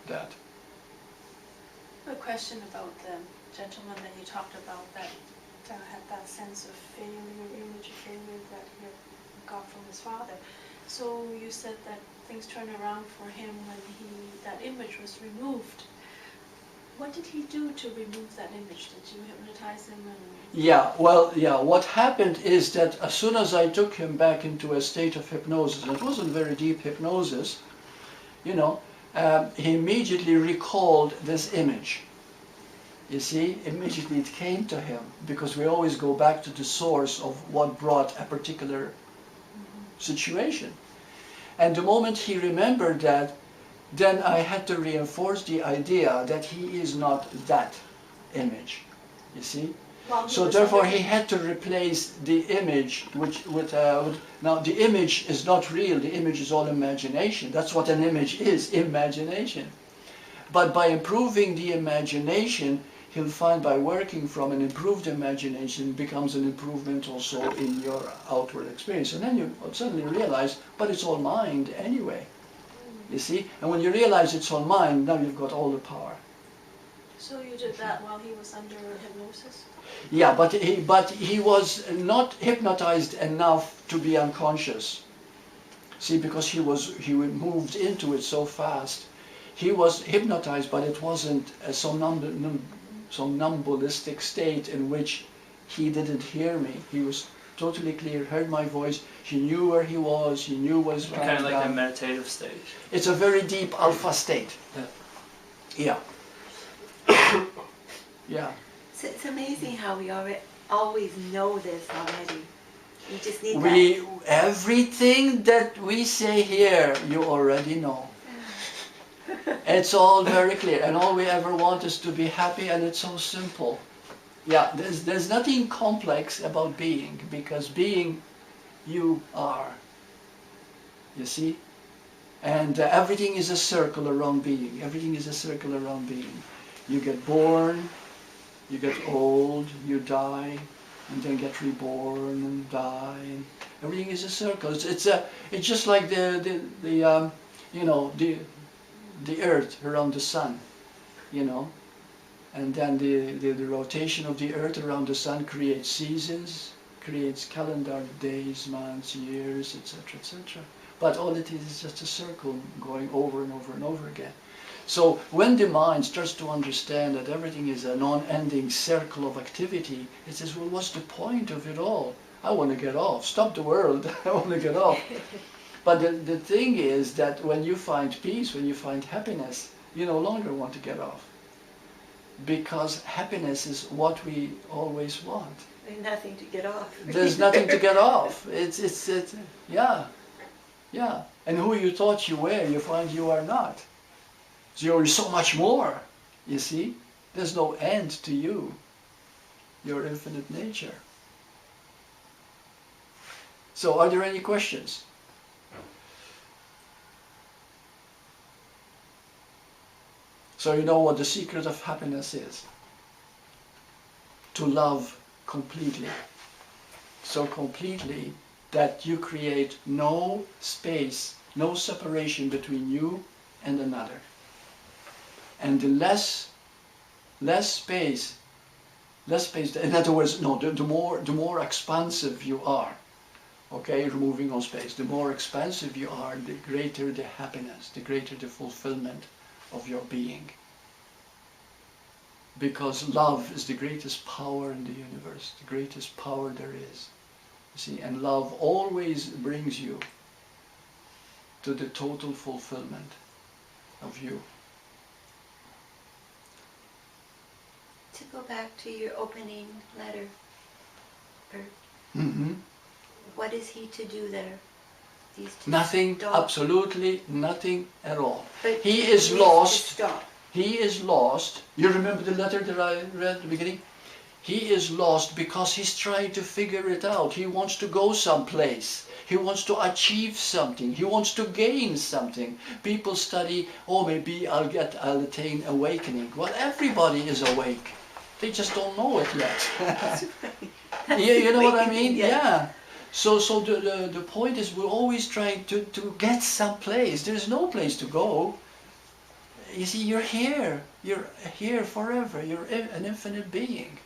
that. A question about the gentleman that you talked about that had that sense of failure, image of failure that he got from his father. So you said that things turned around for him when that image was removed. What did he do to remove that image? Did you hypnotize him? What happened is that as soon as I took him back into a state of hypnosis, and it wasn't very deep hypnosis, you know, he immediately recalled this image. You see, immediately it came to him, because we always go back to the source of what brought a particular situation. And the moment he remembered that, then I had to reinforce the idea that he is not that image, you see. So therefore he had to replace the image with now the image is not real, the image is all imagination. That's what an image is, imagination. But by improving the imagination, he'll find by working from an improved imagination becomes an improvement also in your outward experience. And then you suddenly realize, but it's all mind anyway. You see? And when you realize it's all mind, now you've got all the power. So you did that while he was under hypnosis? Yeah, but he was not hypnotized enough to be unconscious. See, because he moved into it so fast. He was hypnotized, but it wasn't a somnambulistic state in which he didn't hear me. He was totally clear, heard my voice, he knew where he was, he knew what was going on. Kind of like a meditative state. It's a very deep alpha state. Yeah. Yeah. So it's amazing how we always know this already. You just need Everything that we say here, you already know. It's all very clear, and all we ever want is to be happy, and it's so simple. Yeah, there's nothing complex about being, because being, you are. You see? And everything is a circle around being. Everything is a circle around being. You get born, you get old, you die, and then get reborn and die. And everything is a circle. It's just like the earth around the sun, you know. And then the rotation of the earth around the sun creates seasons, creates calendar days, months, years, etc., etc. But all it is just a circle going over and over and over again. So when the mind starts to understand that everything is a non-ending circle of activity, it says, well, what's the point of it all? I want to get off. Stop the world. I want to get off. But the thing is that when you find peace, when you find happiness, you no longer want to get off. Because happiness is what we always want. There's nothing to get off. There's nothing to get off. Yeah. And who you thought you were, you find you are not. So you're so much more, you see. There's no end to you, your infinite nature. So are there any questions? So you know what the secret of happiness is. To love completely. So completely that you create no space, no separation between you and another. And the less space, in other words, no, the more expansive you are, okay, removing all space, the more expansive you are, the greater the happiness, the greater the fulfillment of your being. Because love is the greatest power in the universe, the greatest power there is. You see, and love always brings you to the total fulfillment of you. To go back to your opening letter, Burt, what is he to do there? These two Nothing, stop. absolutely nothing at all. But He is needs lost. to stop. He is lost. You remember the letter that I read at the beginning? He is lost because he's trying to figure it out. He wants to go someplace. He wants to achieve something. He wants to gain something. People study, oh, maybe I'll attain awakening. Well, everybody is awake. They just don't know it yet. You know what I mean? Yes. Yeah. So the point is we're always trying to get some place. There's no place to go. You see, you're here. You're here forever. You're an infinite being.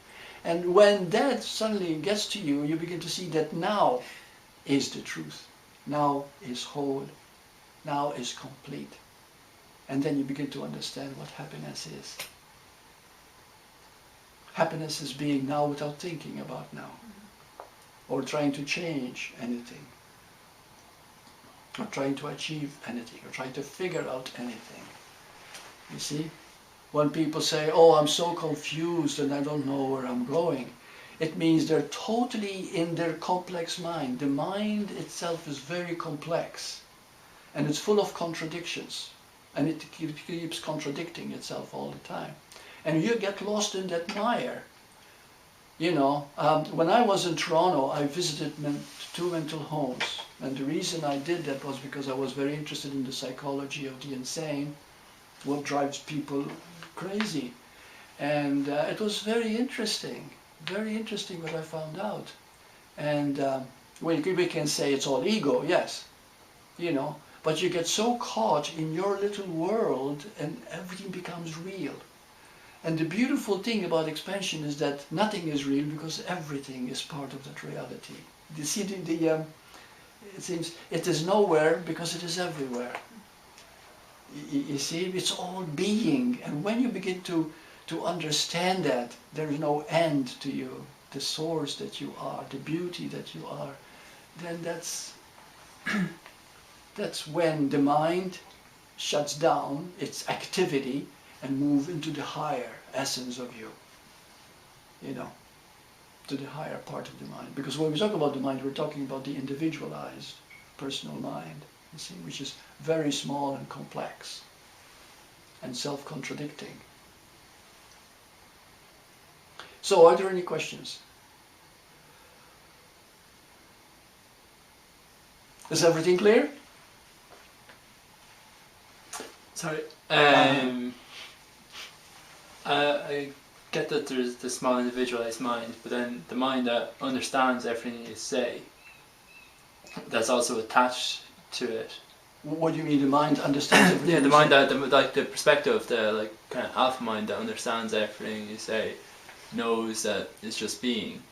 And when that suddenly gets to you, you begin to see that now is the truth. Now is whole. Now is complete. And then you begin to understand what happiness is. Happiness is being now without thinking about now, or trying to change anything, or trying to achieve anything, or trying to figure out anything. You see? When people say, oh, I'm so confused and I don't know where I'm going, it means they're totally in their complex mind. The mind itself is very complex, and it's full of contradictions, and it keeps contradicting itself all the time. And you get lost in that mire. You know, when I was in Toronto, I visited 2 mental homes. And the reason I did that was because I was very interested in the psychology of the insane, what drives people crazy. And it was very interesting what I found out. And we can say it's all ego, yes, you know, but you get so caught in your little world and everything becomes real. And the beautiful thing about expansion is that nothing is real because everything is part of that reality. You see, it seems it is nowhere because it is everywhere. You see, it's all being. And when you begin to understand that there is no end to you, the source that you are, the beauty that you are, then that's when the mind shuts down its activity and move into the higher essence of you, you know, to the higher part of the mind. Because when we talk about the mind, we're talking about the individualized personal mind, you see, which is very small and complex and self-contradicting. So, are there any questions? Is everything clear? Sorry. I get that there's the small individualized mind, but then the mind that understands everything you say, that's also attached to it. What do you mean, the mind understands everything? Yeah, the mind that, like the perspective, the like kind of alpha mind that understands everything you say, knows that it's just being.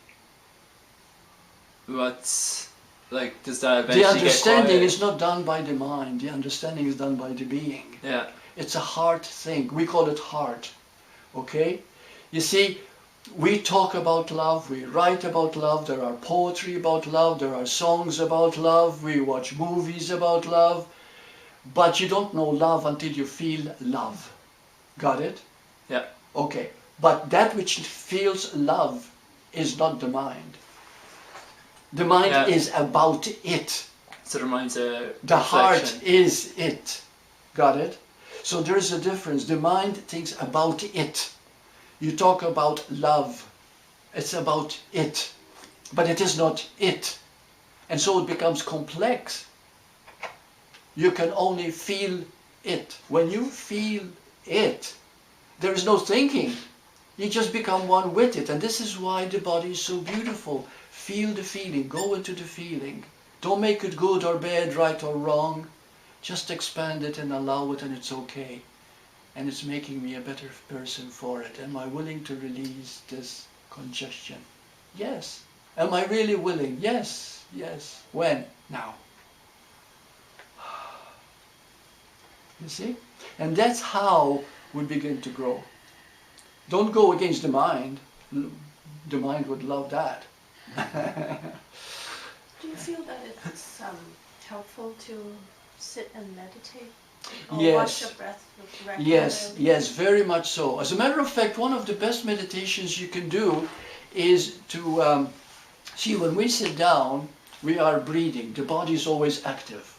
What's like, does that eventually the understanding get quiet? is not done by the mind. The understanding is done by the being. Yeah. It's a heart thing. We call it heart. Okay? You see, we talk about love, we write about love, there are poetry about love, there are songs about love, we watch movies about love, but you don't know love until you feel love. Got it? Yeah. Okay. But that which feels love is not the mind. The mind is about it. So the mind's a The heart reflection. is it. Got it? So there's a difference. The mind thinks about it. You talk about love. It's about it. But it is not it. And so it becomes complex. You can only feel it. When you feel it, there is no thinking. You just become one with it. And this is why the body is so beautiful. Feel the feeling. Go into the feeling. Don't make it good or bad, right or wrong. Just expand it and allow it, and it's okay. And it's making me a better person for it. Am I willing to release this congestion? Yes. Am I really willing? Yes. Yes. When? Now. You see? And that's how we begin to grow. Don't go against the mind. The mind would love that. Do you feel that it's helpful to sit and meditate? Or Yes. watch your breath regularly? Yes, yes, very much so. As a matter of fact, one of the best meditations you can do is to see, when we sit down, we are breathing. The body is always active.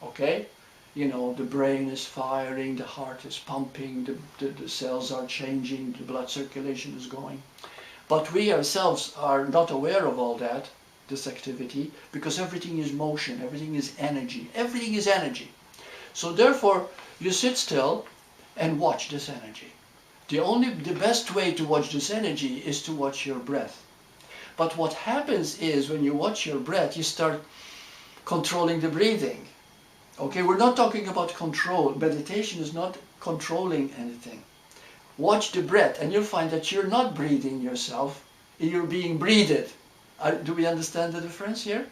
Okay? You know, the brain is firing, the heart is pumping, the cells are changing, the blood circulation is going. But we ourselves are not aware of all that, this activity, because everything is motion, everything is energy. Everything is energy. So therefore, you sit still and watch this energy. The best way to watch this energy is to watch your breath. But what happens is when you watch your breath, you start controlling the breathing. Okay, we're not talking about control. Meditation is not controlling anything. Watch the breath and you'll find that you're not breathing yourself, you're being breathed. Do we understand the difference here?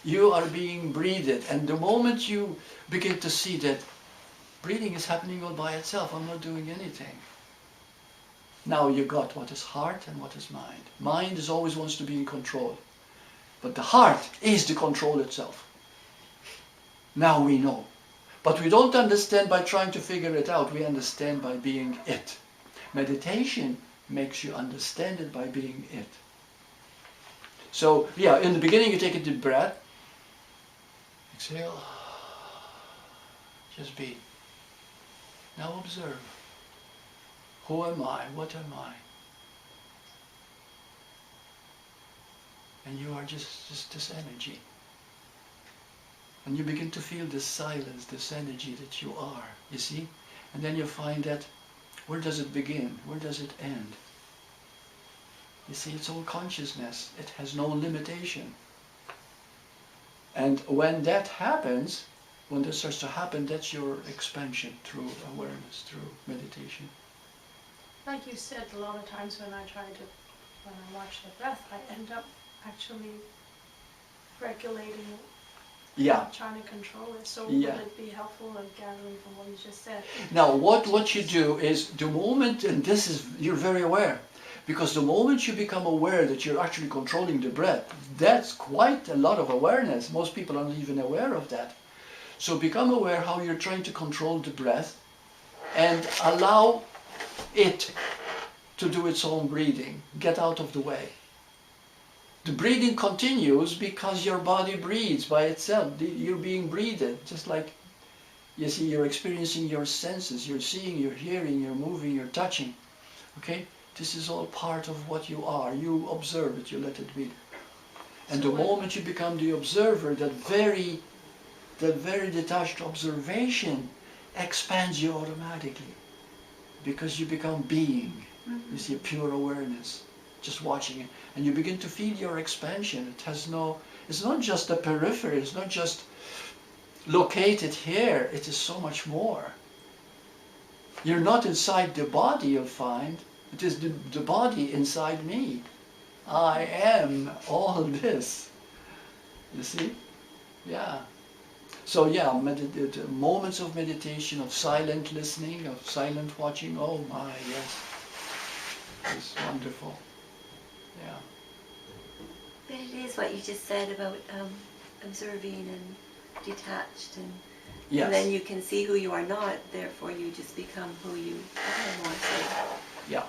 You are being breathed, and the moment you begin to see that breathing is happening all by itself, I'm not doing anything. Now you got what is heart and what is mind. Mind is always wants to be in control, but the heart is the control itself. Now we know. But we don't understand by trying to figure it out, we understand by being it. Meditation makes you understand it by being it. So, yeah, in the beginning you take a deep breath, exhale, just be. Now observe. Who am I? What am I? And you are just this energy. And you begin to feel this silence, this energy that you are, you see? And then you find that, where does it begin? Where does it end? You see, it's all consciousness. It has no limitation. And when that happens, when that starts to happen, that's your expansion through awareness, through meditation. Like you said, a lot of times when I watch the breath, I end up actually regulating, Yeah. trying to control it. So Yeah. would it be helpful, like gathering from what you just said? Now, what you do is, the moment, and this is, you're very aware, because the moment you become aware that you're actually controlling the breath, that's quite a lot of awareness. Most people aren't even aware of that. So become aware how you're trying to control the breath and allow it to do its own breathing. Get out of the way. The breathing continues because your body breathes by itself. You're being breathed, just like, you see, you're experiencing your senses. You're seeing, you're hearing, you're moving, you're touching. Okay? This is all part of what you are. You observe it, you let it be. And the moment you become the observer, that very detached observation expands you automatically. Because you become being. You see, a pure awareness. Just watching it. And you begin to feel your expansion. It has no, it's not just the periphery, it's not just located here, it is so much more. You're not inside the body, you'll find. It is the body inside me. I am all this. You see? Yeah. So yeah, moments of meditation, of silent listening, of silent watching, oh my, yes. It's wonderful. Yeah. But it is what you just said about observing and detached, and then you can see who you are not, therefore you just become who you are more so. Yeah.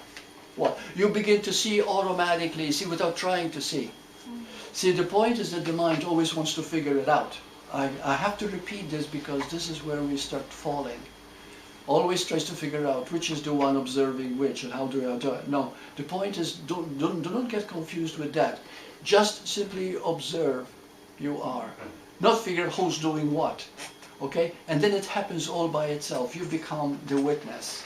Well, you begin to see automatically, see without trying to see. See, the point is that the mind always wants to figure it out. I have to repeat this because this is where we start falling. Always tries to figure out which is the one observing which and how do I do it. No, the point is do not get confused with that. Just simply observe you are. Not figure who's doing what. Okay? And then it happens all by itself. You become the witness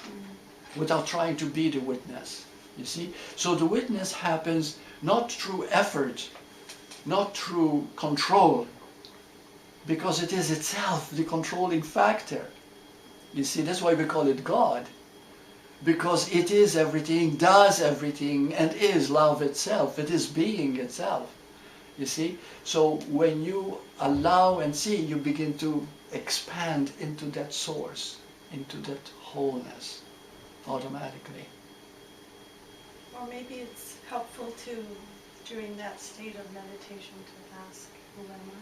without trying to be the witness. You see? So the witness happens not through effort, not through control, because it is itself the controlling factor. You see, that's why we call it God. Because it is everything, does everything, and is love itself. It is being itself. You see? So when you allow and see, you begin to expand into that source, into that wholeness, automatically. Or maybe it's helpful to, during that state of meditation, to ask, who am I?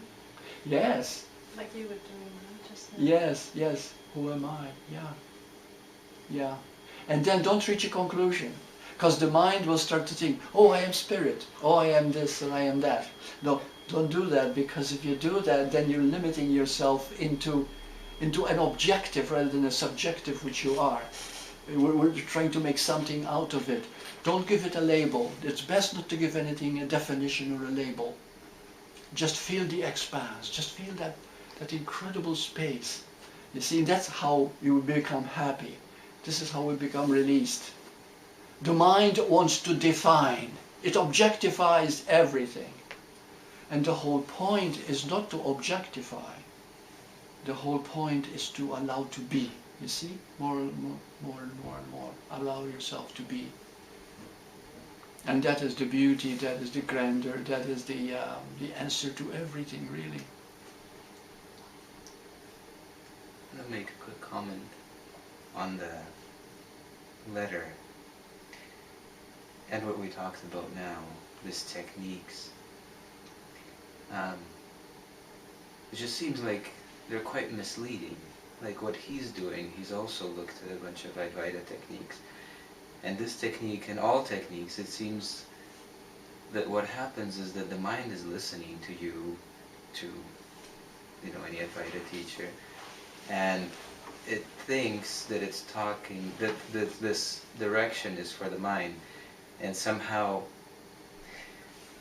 Yes. Like you were doing that just now. Yes, yes. Who am I? Yeah. Yeah. And then don't reach a conclusion. Because the mind will start to think, oh, I am spirit. Oh, I am this and I am that. No, don't do that, because if you do that, then you're limiting yourself into an objective rather than a subjective, which you are. We're trying to make something out of it. Don't give it a label. It's best not to give anything a definition or a label. Just feel the expanse. Just feel that incredible space. You see, that's how you will become happy. This is how we become released. The mind wants to define. It objectifies everything. And the whole point is not to objectify. The whole point is to allow to be. You see? More and more, more and more and more. Allow yourself to be. And that is the beauty, that is the grandeur, that is the answer to everything, really. I'm going to make a quick comment on the letter and what we talked about now, these techniques. It just seems like they're quite misleading. Like what he's doing, he's also looked at a bunch of Advaita techniques. And this technique and all techniques, it seems that what happens is that the mind is listening to you, to any Advaita teacher, and it thinks that it's talking, that this direction is for the mind, and somehow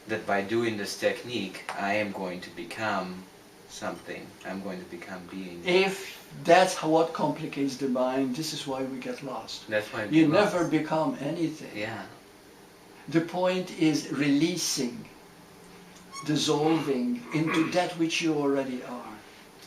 that by doing this technique, I am going to become something. I'm going to become being. If that's what complicates the mind, this is why we get lost. That's why you never become anything. Yeah. The point is releasing, dissolving into that which you already are.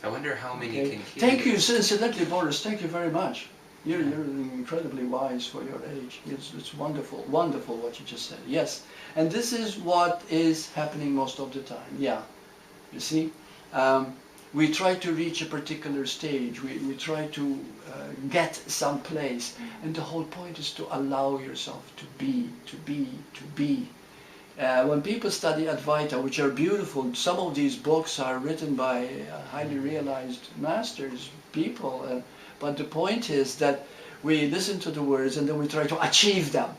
I wonder how many can hear Thank you, this. incidentally, Boris. Thank you very much. You're incredibly wise for your age. It's wonderful, wonderful what you just said. Yes, and this is what is happening most of the time. Yeah, you see, we try to reach a particular stage. We try to get some place, and the whole point is to allow yourself to be, to be, to be. When people study Advaita, which are beautiful, some of these books are written by highly realized masters, people. But the point is that we listen to the words and then we try to achieve them.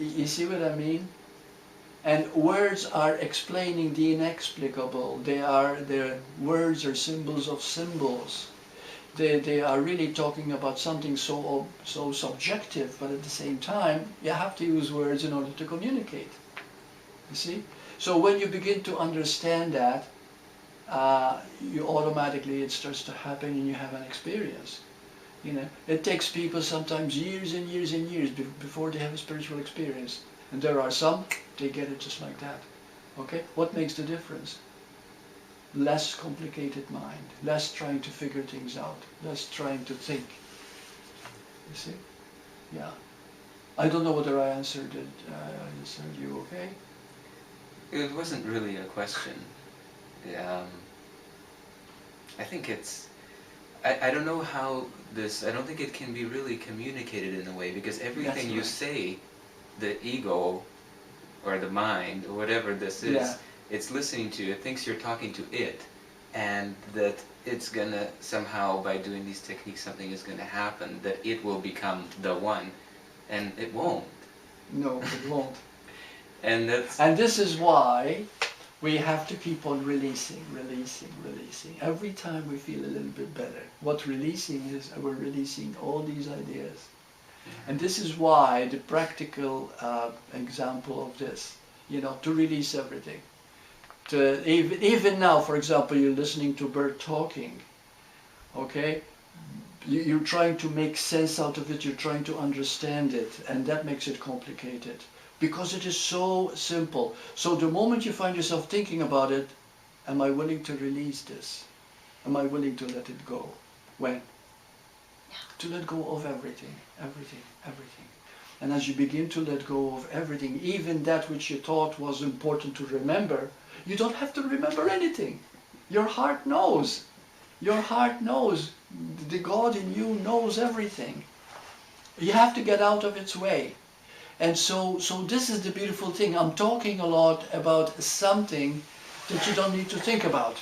You see what I mean? And words are explaining the inexplicable. Their words are symbols of symbols. They are really talking about something so subjective, but at the same time, you have to use words in order to communicate. You see? So when you begin to understand that, you automatically, it starts to happen and you have an experience. It takes people sometimes years and years and years before they have a spiritual experience. And there are some, they get it just like that. Okay? What makes the difference? Less complicated mind, less trying to figure things out, less trying to think. You see? Yeah. I don't know whether I answered it. I answered you okay? It wasn't really a question. I think it's... I don't know how this... I don't think it can be really communicated in a way, because everything you say, the ego, or the mind, or whatever this is, it's listening to you, it thinks you're talking to it, and that it's gonna somehow, by doing these techniques, something is gonna happen, that it will become the one, and it won't. No, it won't. And this is why we have to keep on releasing, releasing, releasing. Every time we feel a little bit better. What releasing is, we're releasing all these ideas. And this is why the practical example of this, to release everything. Even now, for example, you're listening to Burt talking, okay? You're trying to make sense out of it, you're trying to understand it, and that makes it complicated. Because it is so simple. So the moment you find yourself thinking about it, am I willing to release this? Am I willing to let it go? When? To let go of everything, everything, everything. And as you begin to let go of everything, even that which you thought was important to remember, you don't have to remember anything. Your heart knows. Your heart knows. The God in you knows everything. You have to get out of its way. And so this is the beautiful thing. I'm talking a lot about something that you don't need to think about.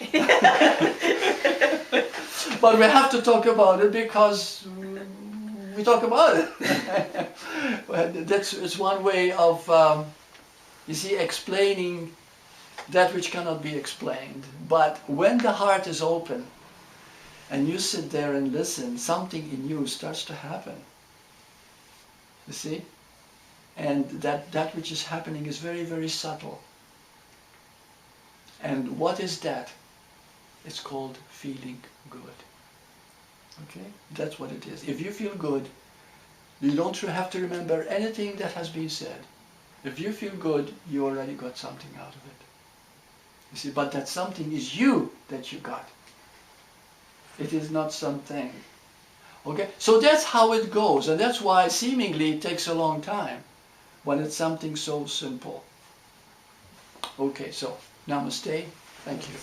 But we have to talk about it because we talk about it. It's one way of, explaining that which cannot be explained. But when the heart is open and you sit there and listen, something in you starts to happen. You see? And that which is happening is very, very subtle. And what is that? It's called feeling good. Okay? That's what it is. If you feel good, you don't have to remember anything that has been said. If you feel good, you already got something out of it. You see, but that something is you that you got. It is not something. Okay? So that's how it goes, and that's why seemingly it takes a long time when it's something so simple. Okay, so namaste. Thank you.